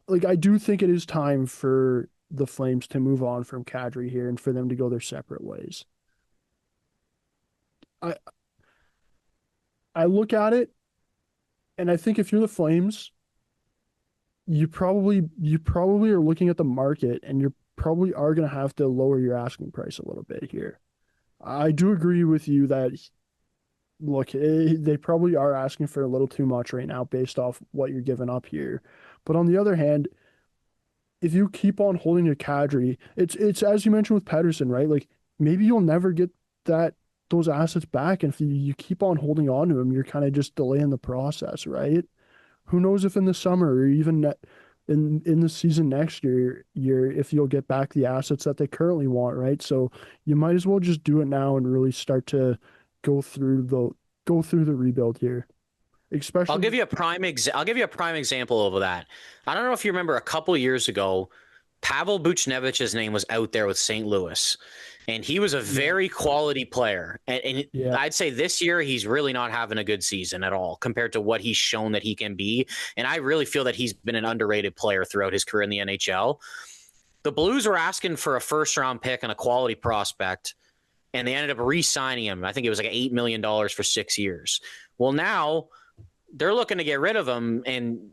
like I do think it is time for the Flames to move on from Kadri here and for them to go their separate ways. I I look at it and I think if you're the Flames, you probably are looking at the market and you probably are going to have to lower your asking price a little bit here. I do agree with you that look, they probably are asking for a little too much right now based off what you're giving up here. But on the other hand, if you keep on holding your Kadri, it's as you mentioned with Pedersen, right? Like maybe you'll never get that those assets back, and if you keep on holding on to them, you're kind of just delaying the process, right? Who knows if in the summer or even in the season next year, if you'll get back the assets that they currently want, right? So you might as well just do it now and really start to go through the go through the rebuild here, I'll especially give you a I'll give you a prime example of that. I don't know if you remember a couple years ago, Pavel Buchnevich's name was out there with St. Louis, and he was a yeah, very quality player. And yeah, I'd say this year he's really not having a good season at all compared to what he's shown that he can be. And I really feel that he's been an underrated player throughout his career in the NHL. The Blues were asking for a first round pick and a quality prospect, and they ended up re-signing him. I think it was like $8 million for 6 years. Well, now they're looking to get rid of him, and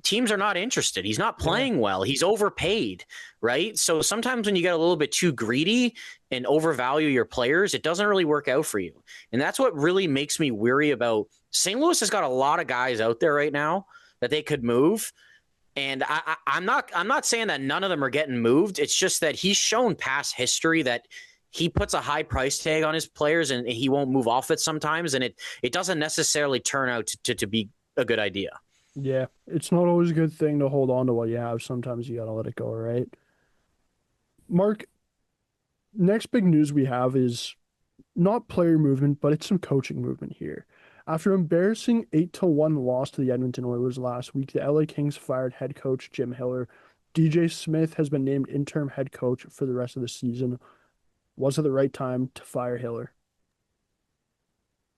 teams are not interested. He's not yeah. playing well. He's overpaid, right? So sometimes when you get a little bit too greedy and overvalue your players, it doesn't really work out for you. And that's what really makes me weary about St. Louis has got a lot of guys out there right now that they could move. And I'm not saying that none of them are getting moved. It's just that he's shown past history that he puts a high price tag on his players and he won't move off it sometimes. And it doesn't necessarily turn out to be a good idea. Yeah, it's not always a good thing to hold on to what you have. Sometimes you gotta let it go, right? Mark, next big news we have is not player movement, but it's some coaching movement here. After embarrassing 8-1 loss to the Edmonton Oilers last week, the LA Kings fired head coach Jim Hiller. DJ Smith has been named interim head coach for the rest of the season. Was it the right time to fire Hiller?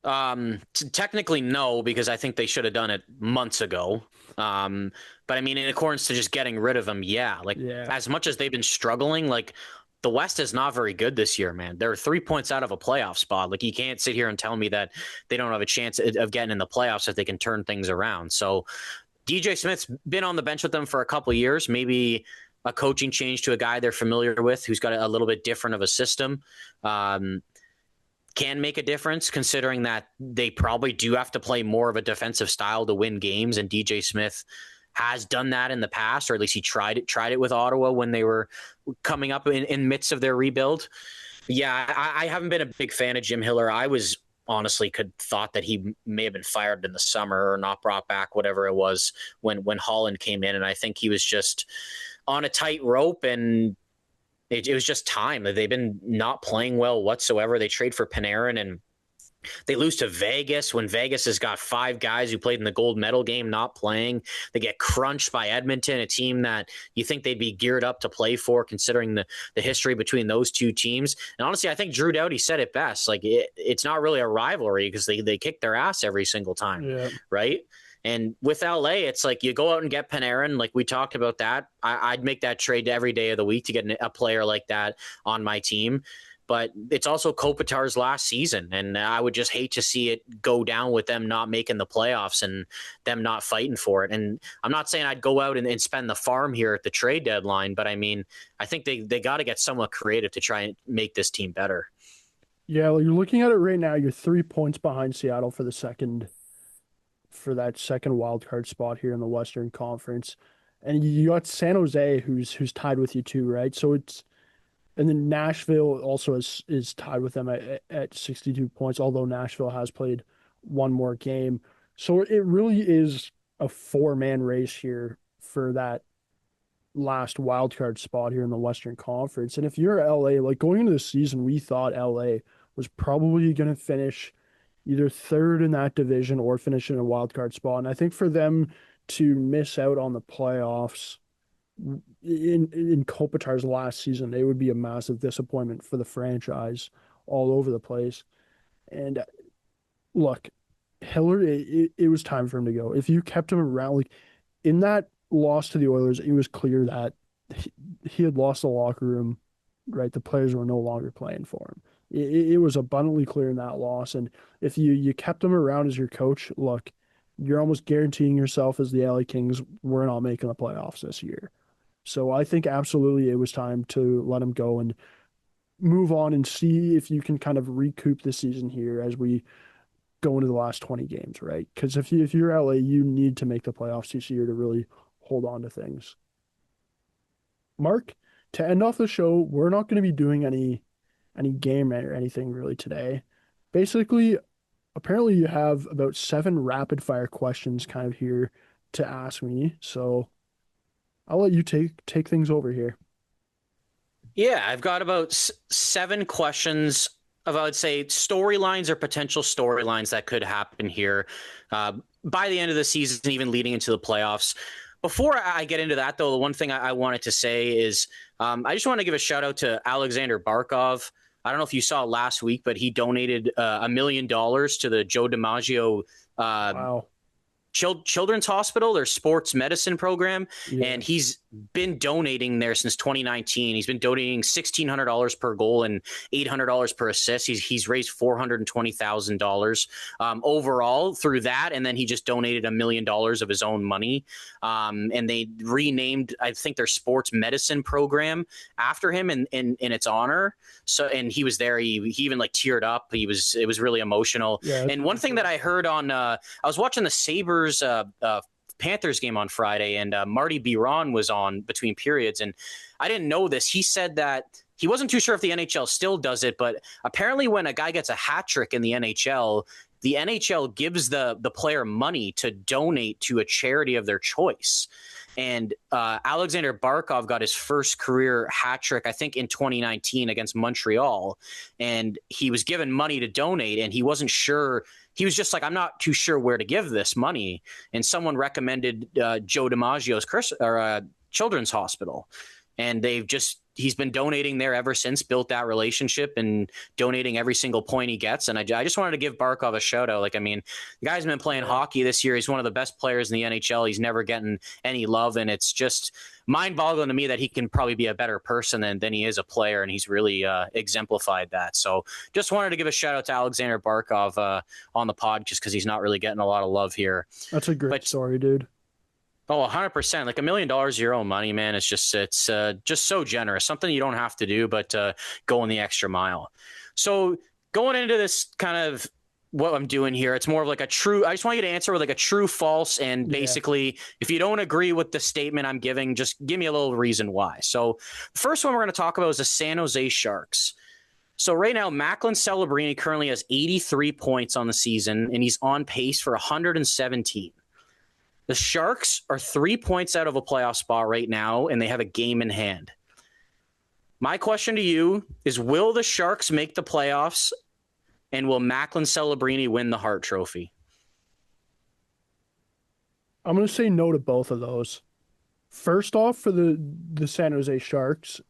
Technically, no, because I think they should have done it months ago. But I mean, in accordance to just getting rid of him, yeah. Like Yeah, as much as they've been struggling, like the West is not very good this year, man. They're 3 points out of a playoff spot. Like you can't sit here and tell me that they don't have a chance of getting in the playoffs if they can turn things around. So DJ Smith's been on the bench with them for a couple of years, maybe a coaching change to a guy they're familiar with who's got a little bit different of a system. can make a difference, considering that they probably do have to play more of a defensive style to win games. And DJ Smith has done that in the past, or at least he tried it with Ottawa when they were coming up in midst of their rebuild. Yeah, I haven't been a big fan of Jim Hiller. I was honestly thought that he may have been fired in the summer or not brought back, whatever it was, when Holland came in. And I think he was just on a tight rope, and it was just time. They've been not playing well whatsoever. They trade for Panarin, and they lose to Vegas when Vegas has got 5 guys who played in the gold medal game not playing. They get crunched by Edmonton, a team that you think they'd be geared up to play for, considering the history between those two teams. And honestly, I think Drew Doughty said it best. Like, it's not really a rivalry because they kick their ass every single time, Yeah. right? And with LA, it's like you go out and get Panarin. Like we talked about that. I'd make that trade every day of the week to get a player like that on my team. But it's also Kopitar's last season, and I would just hate to see it go down with them not making the playoffs and them not fighting for it. And I'm not saying I'd go out and spend the farm here at the trade deadline, but I mean, I think they got to get somewhat creative to try and make this team better. Yeah, well, you're looking at it right now. You're 3 points behind Seattle for that second wild card spot here in the Western Conference, and you got San Jose who's tied with you too, right? So it's and then Nashville also is tied with them at 62 points, although Nashville has played one more game. So it really is a 4-man race here for that last wild card spot here in the Western Conference. And if you're LA, like going into the season, we thought LA was probably going to finish either third in that division or finish in a wild card spot. And I think for them to miss out on the playoffs in Kopitar's last season, it would be a massive disappointment for the franchise all over the place. And look, Hiller, it was time for him to go. If you kept him around, like in that loss to the Oilers, it was clear that he had lost the locker room, right? The players were no longer playing for him. It was abundantly clear in that loss. And if you kept him around as your coach, look, you're almost guaranteeing yourself as the LA Kings, we're not making the playoffs this year. So I think absolutely it was time to let him go and move on and see if you can kind of recoup the season here as we go into the last 20 games, right? Because if you're LA, you need to make the playoffs this year to really hold on to things. Mark, to end off the show, we're not going to be doing any game or anything really today. Basically, apparently you have about 7 rapid fire questions kind of here to ask me. So I'll let you take things over here. Yeah, I've got about 7 questions of, I would say, storylines or potential storylines that could happen here by the end of the season, even leading into the playoffs. Before I get into that, though, the one thing I wanted to say is I just want to give a shout out to Alexander Barkov. I don't know if you saw last week, but he donated $1 million to the Joe DiMaggio Wow. Children's Hospital, their sports medicine program, Yeah. and he's been donating there since 2019. He's been donating $1,600 per goal and $800 per assist. He's raised $420,000 overall through that, and then he just donated $1 million of his own money. And they renamed, I think, their sports medicine program after him in its honor. So, and he was there. He even like teared up. It was really emotional. Yeah. And one thing that I heard on, I was watching the Sabres Panthers game on Friday, and Marty Biron was on between periods, and I didn't know this. He said that he wasn't too sure if the NHL still does it, but apparently when a guy gets a hat trick in the NHL gives the player money to donate to a charity of their choice. And Alexander Barkov got his first career hat trick, I think, in 2019 against Montreal. And he was given money to donate, and he wasn't sure. He was just like, I'm not too sure where to give this money. And someone recommended Joe DiMaggio's Children's Hospital. And he's been donating there ever since, built that relationship and donating every single point he gets. And I just wanted to give Barkov a shout out. Like, I mean, the guy's been playing hockey this year. He's one of the best players in the NHL. He's never getting any love. And it's just mind boggling to me that he can probably be a better person than he is a player. And he's really exemplified that. So just wanted to give a shout out to Alexander Barkov on the pod, just because he's not really getting a lot of love here. That's a great story, dude. Oh, 100%. Like $1 million of your own money, man. It's just so generous. Something you don't have to do, but going the extra mile. So going into this kind of what I'm doing here, it's more of like I just want you to answer with like a true, false, and basically, if you don't agree with the statement I'm giving, just give me a little reason why. So the first one we're going to talk about is the San Jose Sharks. So right now, Macklin Celebrini currently has 83 points on the season, and he's on pace for 117. The Sharks are 3 points out of a playoff spot right now, and they have a game in hand. My question to you is, will the Sharks make the playoffs, and will Macklin Celebrini win the Hart Trophy? I'm going to say no to both of those. First off, for the San Jose Sharks,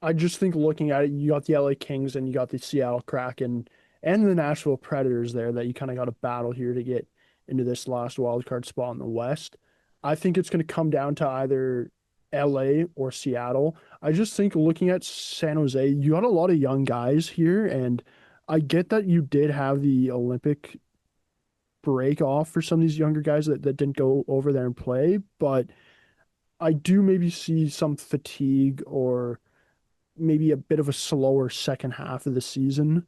I just think looking at it, you got the LA Kings and you got the Seattle Kraken and the Nashville Predators there that you kind of got to battle here to get into this last wild card spot in the West. I think it's going to come down to either LA or Seattle. I just think looking at San Jose, you got a lot of young guys here, and I get that you did have the Olympic break off for some of these younger guys that didn't go over there and play, but I do maybe see some fatigue or maybe a bit of a slower second half of the season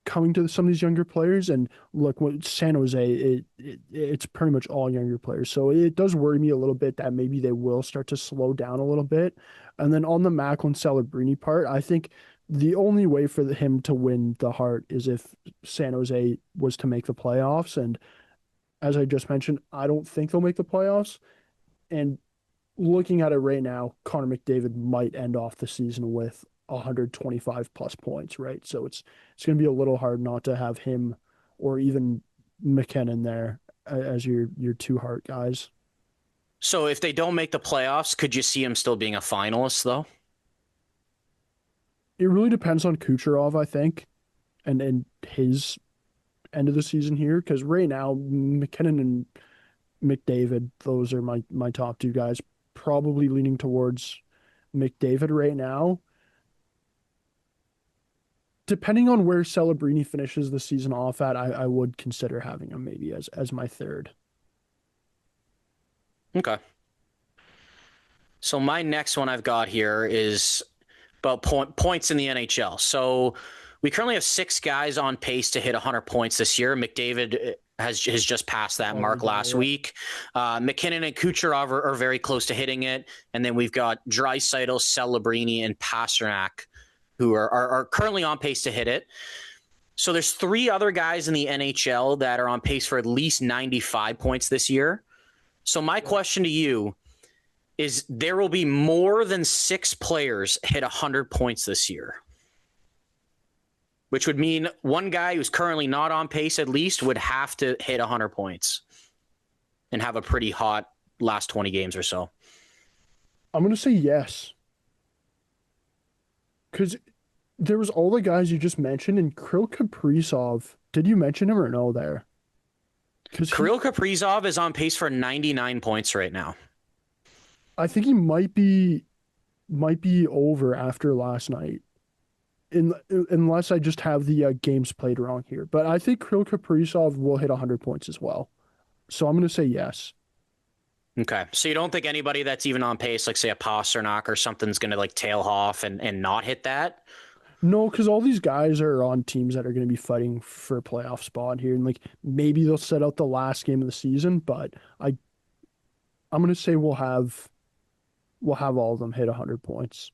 coming to some of these younger players. And look, with San Jose, it's pretty much all younger players. So it does worry me a little bit that maybe they will start to slow down a little bit. And then on the Macklin Celebrini part, I think the only way for him to win the Hart is if San Jose was to make the playoffs. And as I just mentioned, I don't think they'll make the playoffs. And looking at it right now, Connor McDavid might end off the season with 125 plus points, right? So it's going to be a little hard not to have him or even McKinnon there as your two Hart guys. So if they don't make the playoffs, could you see him still being a finalist, though? It really depends on Kucherov, I think, and his end of the season here, because right now, McKinnon and McDavid, those are my top two guys. Probably leaning towards McDavid right now. Depending on where Celebrini finishes the season off at, I would consider having him maybe as my third. Okay. So my next one I've got here is about points in the NHL. So we currently have 6 guys on pace to hit 100 points this year. McDavid has just passed that mark last week. McKinnon and Kucherov are very close to hitting it. And then we've got Draisaitl, Celebrini, and Pastrnak, who are currently on pace to hit it. So there's 3 other guys in the NHL that are on pace for at least 95 points this year. So my question to you is, there will be more than 6 players hit 100 points this year, which would mean one guy who's currently not on pace at least would have to hit 100 points and have a pretty hot last 20 games or so. I'm going to say yes. Because there was all the guys you just mentioned, and Kirill Kaprizov. Did you mention him or no there? Kirill Kaprizov is on pace for 99 points right now. I think he might be over after last night. Unless I just have the games played wrong here. But I think Kirill Kaprizov will hit 100 points as well. So I'm going to say yes. Okay. So you don't think anybody that's even on pace, like say a Pastrnak or something's going to like tail off and not hit that? No, because all these guys are on teams that are going to be fighting for a playoff spot here. And like maybe they'll set out the last game of the season, but I'm going to say we'll have all of them hit 100 points.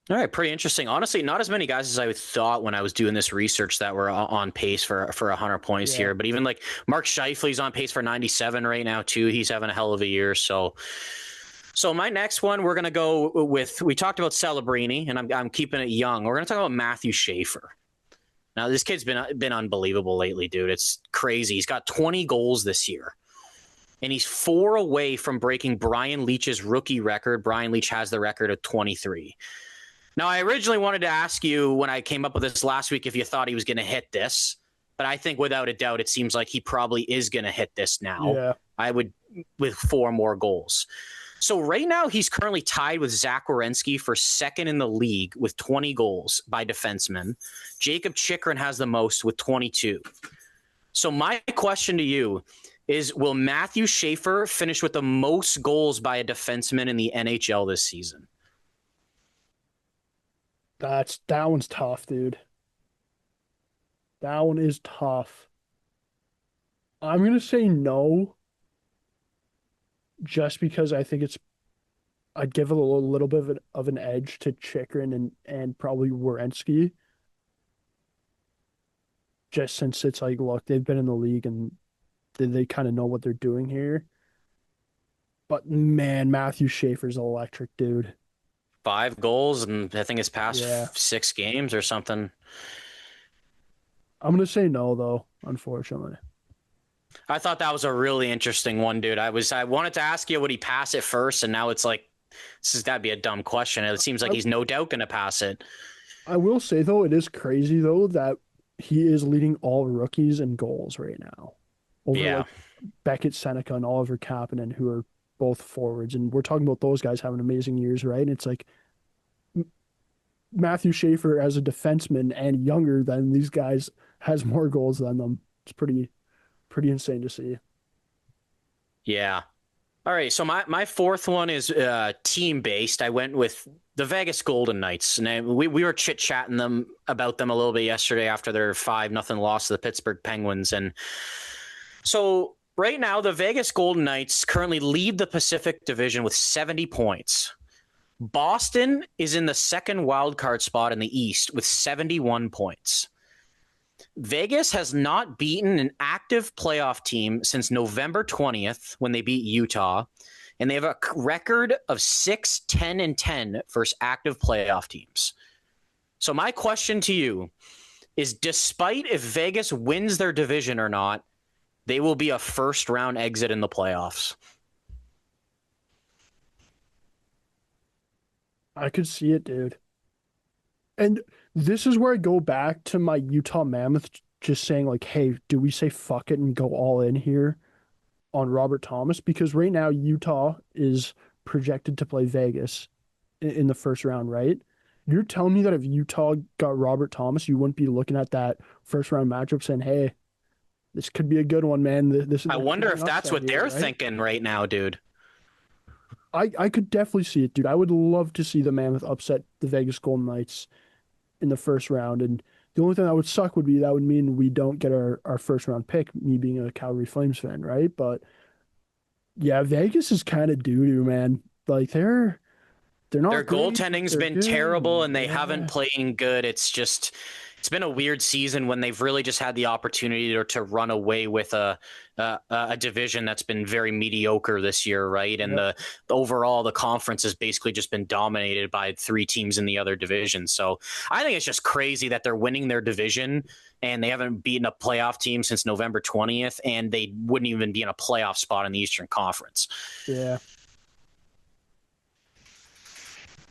All right, pretty interesting. Honestly, not as many guys as I thought when I was doing this research that were on pace for 100 points here. But even like Mark Scheifele's on pace for 97 right now too. He's having a hell of a year. So my next one, we're gonna go with. We talked about Celebrini, and I'm keeping it young. We're gonna talk about Matthew Schaefer. Now this kid's been unbelievable lately, dude. It's crazy. He's got 20 goals this year, and he's 4 away from breaking Brian Leetch's rookie record. Brian Leetch has the record of 23. Now, I originally wanted to ask you when I came up with this last week if you thought he was going to hit this, but I think without a doubt, it seems like he probably is going to hit this now. Yeah. I would, with 4 more goals. So right now, he's currently tied with Zach Werenski for second in the league with 20 goals by defensemen. Jacob Chychrun has the most with 22. So my question to you is, will Matthew Schaefer finish with the most goals by a defenseman in the NHL this season? That one's tough, dude. That one is tough. I'm gonna say no, just because I think it's I'd give it a little bit of an edge to Chikrin and probably Werenski, just since it's like, look, they've been in the league and they kind of know what they're doing here. But man, Matthew Schaefer's electric, dude. 5 goals, and I think it's past Yeah. 6 games or something. I'm gonna say no though, unfortunately. I thought that was a really interesting one, dude. I wanted to ask you, would he pass it first, and now it's like this has got to be a dumb question. It seems like I he's no doubt going to pass it. I will say though, it is crazy though that he is leading all rookies in goals right now, over Yeah. like Beckett, Seneca, and Oliver Kapanen, who are both forwards. And we're talking about those guys having amazing years, right? And it's like Matthew Schaefer as a defenseman and younger than these guys has more goals than them. It's pretty insane to see. Yeah. All right, so my fourth one is team based. I went with the Vegas Golden Knights, and we were chit chatting them about them a little bit yesterday after their 5-0 loss to the Pittsburgh Penguins. And so right now, the Vegas Golden Knights currently lead the Pacific Division with 70 points. Boston is in the second wild card spot in the East with 71 points. Vegas has not beaten an active playoff team since November 20th when they beat Utah, and they have a record of 6-10-10 versus active playoff teams. So my question to you is, despite if Vegas wins their division or not, they will be a first round exit in the playoffs. I could see it, dude. And this is where I go back to my Utah Mammoth just saying like, hey, do we say fuck it and go all in here on Robert Thomas? Because right now Utah is projected to play Vegas in the first round, right? You're telling me that if Utah got Robert Thomas, you wouldn't be looking at that first round matchup saying, hey, this could be a good one, man. I There could wonder be if an that's upset what here, they're right? thinking right now, dude. I could definitely see it, dude. I would love to see the Mammoth upset the Vegas Golden Knights in the first round. And the only thing that would suck would be that would mean we don't get our first round pick, me being a Calgary Flames fan, right? But yeah, Vegas is kind of doo-doo, man. Like they're Their not great, but goaltending's they're been good. terrible, And and they haven't yeah. played good. It's been a weird season when they've really just had the opportunity to run away with a division that's been very mediocre this year, right? And Yep. overall the conference has basically just been dominated by 3 teams in the other division. So I think it's just crazy that they're winning their division and they haven't beaten a playoff team since November 20th, and they wouldn't even be in a playoff spot in the Eastern Conference. Yeah.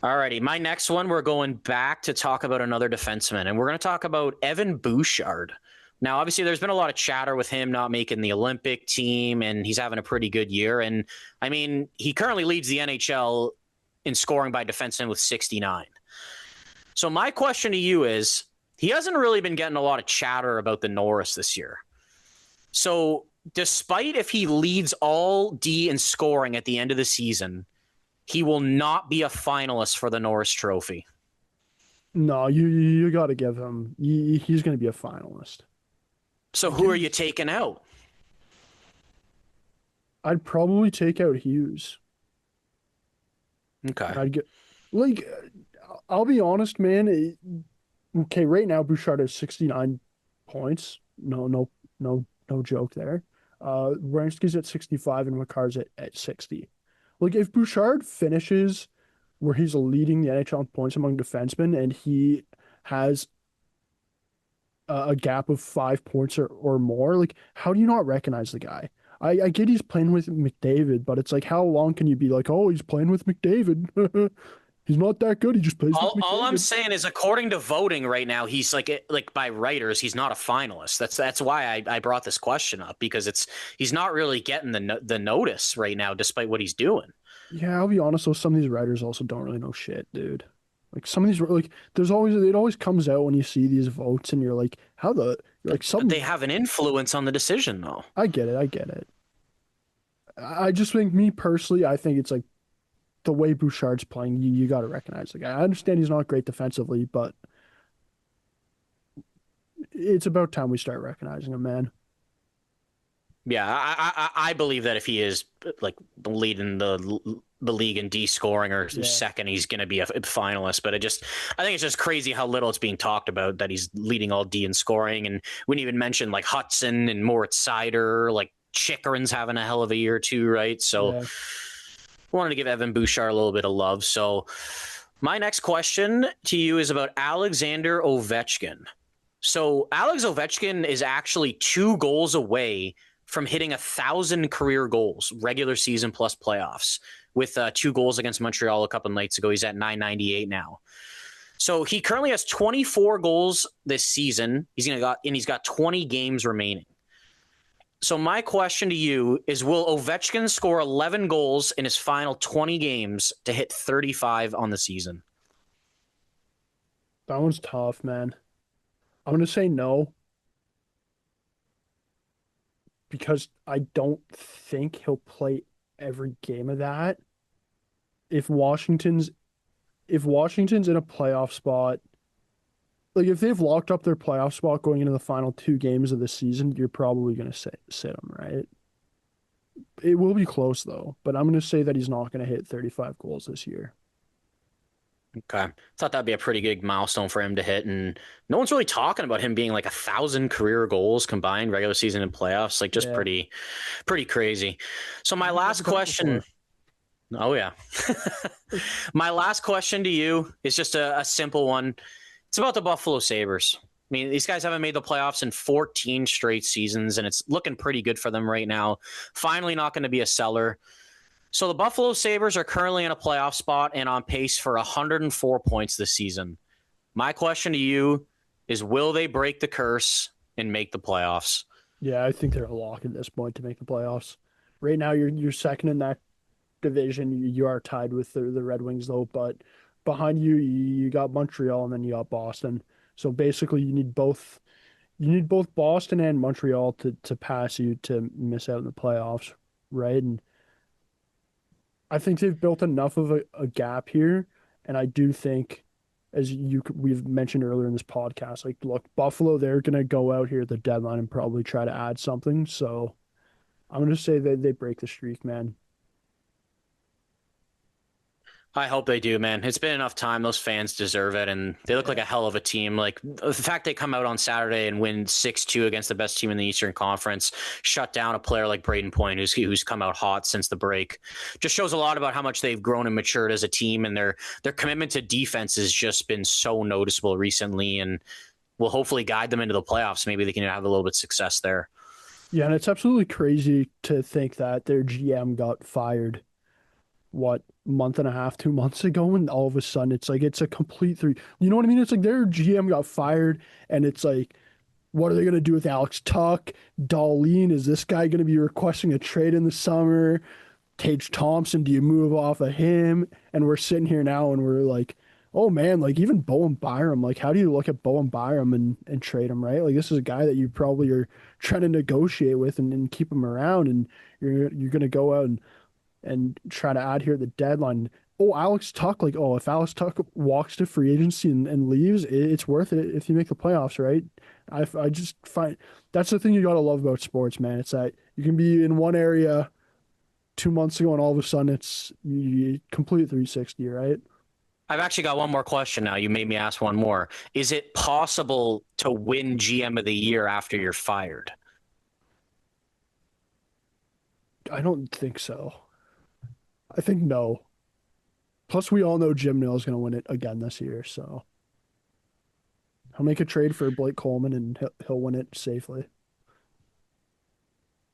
Alrighty, my next one, we're going back to talk about another defenseman, and we're going to talk about Evan Bouchard. Now, obviously, there's been a lot of chatter with him not making the Olympic team, and he's having a pretty good year. And I mean, he currently leads the NHL in scoring by defensemen with 69. So my question to you is, he hasn't really been getting a lot of chatter about the Norris this year. So despite if he leads all D in scoring at the end of the season, he will not be a finalist for the Norris Trophy. No, you got to give him. He's going to be a finalist. So who Give are him, you taking out? I'd probably take out Hughes. Okay. And I'd get like I'll be honest, man. Okay, right now Bouchard has 69 points. No joke there. Werenski's at 65 and Makar's at 60. Like if Bouchard finishes where he's leading the NHL in points among defensemen and he has a gap of 5 points or more, like how do you not recognize the guy? I get he's playing with McDavid, but it's like how long can you be like, oh, he's playing with McDavid? He's not that good. He just plays with All I'm McDavid. saying is, according to voting right now, he's like by writers, he's not a finalist. That's why I brought this question up, because he's not really getting the notice right now, despite what he's doing. Yeah, I'll be honest though, some of these writers also don't really know shit, dude. Like some of these like it always comes out when you see these votes and you're like, how the you're like They some have an influence on the decision, though. I get it. I just think me personally, I think it's like the way Bouchard's playing, you got to recognize the guy. I understand he's not great defensively, but it's about time we start recognizing him, man. Yeah, I believe that if he is like leading the league in D scoring or Yeah. second, he's going to be a finalist. But I think it's just crazy how little it's being talked about that he's leading all D in scoring. And we didn't even mention like Hudson and Moritz Seider, like Chikrin's having a hell of a year too, right? So Yeah. wanted to give Evan Bouchard a little bit of love. So my next question to you is about Alexander Ovechkin. So Alex Ovechkin is actually 2 goals away from hitting 1,000 career goals, regular season plus playoffs, with 2 goals against Montreal a couple nights ago. He's at 998 now. So he currently has 24 goals this season. He's got 20 games remaining. So my question to you is, will Ovechkin score 11 goals in his final 20 games to hit 35 on the season? That one's tough, man. I'm going to say no, because I don't think he'll play every game of that. If Washington's in a playoff spot, like if they've locked up their playoff spot going into the final 2 games of the season, you're probably going to sit him, right? It will be close though, but I'm going to say that he's not going to hit 35 goals this year. Okay. Thought that'd be a pretty big milestone for him to hit. And no one's really talking about him being like 1,000 career goals combined, regular season and playoffs. Like just pretty crazy. So my last question. Oh, yeah. My last question to you is just a simple one. It's about the Buffalo Sabres. I mean, these guys haven't made the playoffs in 14 straight seasons, and it's looking pretty good for them right now. Finally not going to be a seller. So the Buffalo Sabres are currently in a playoff spot and on pace for 104 points this season. My question to you is, will they break the curse and make the playoffs? Yeah, I think they're a lock at this point to make the playoffs. Right now, you're second in that division. You are tied with the Red Wings, though, but behind you, you got Montreal and then you got Boston. So basically, you need both Boston and Montreal to pass you to miss out in the playoffs, right? And I think they've built enough of a gap here, and I do think, as we've mentioned earlier in this podcast, like, look, Buffalo, they're gonna go out here at the deadline and probably try to add something. So I'm gonna say that they break the streak, man. I hope they do, man. It's been enough time. Those fans deserve it, and they look like a hell of a team. Like the fact they come out on Saturday and win 6-2 against the best team in the Eastern Conference, shut down a player like Braden Point, who's come out hot since the break, just shows a lot about how much they've grown and matured as a team, and their commitment to defense has just been so noticeable recently, and will hopefully guide them into the playoffs. Maybe they can have a little bit of success there. Yeah, and it's absolutely crazy to think that their GM got fired, what, month and a half, 2 months ago, and all of a sudden it's like it's a complete three. You know what I mean? It's like their GM got fired, and it's like, what are they gonna do with Alex Tuch? Darlene, is this guy gonna be requesting a trade in the summer? Tage Thompson, do you move off of him? And we're sitting here now and we're like, oh man, like even Bowen Byram, like how do you look at Bowen Byram and trade him, right? Like this is a guy that you probably are trying to negotiate with and keep him around, and you're gonna go out and try to add here at the deadline. Oh, Alex Tuch, like, oh, if Alex Tuch walks to free agency and leaves, it's worth it if you make the playoffs, right? I just find that's the thing you got to love about sports, man. It's that you can be in one area 2 months ago and all of a sudden it's you complete 360, right? I've actually got one more question now. You made me ask one more. Is it possible to win GM of the year after you're fired? I don't think so. I think no. Plus, we all know Jim Nill is going to win it again this year, so he'll make a trade for Blake Coleman and he'll win it safely.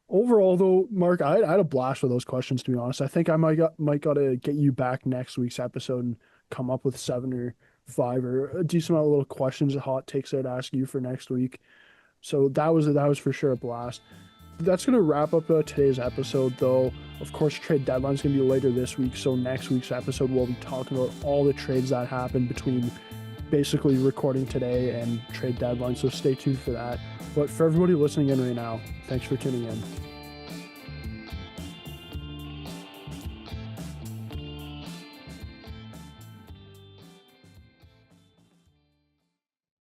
Overall, though, Mark, I had a blast with those questions, to be honest. I think I might got to get you back next week's episode and come up with 7 or 5 or a decent amount of little questions, hot takes I'd ask you for next week. So that was for sure a blast. That's going to wrap up today's episode, though. Of course, trade deadline is going to be later this week, so next week's episode we'll be talking about all the trades that happened between basically recording today and trade deadline, so stay tuned for that. But for everybody listening in right now, thanks for tuning in.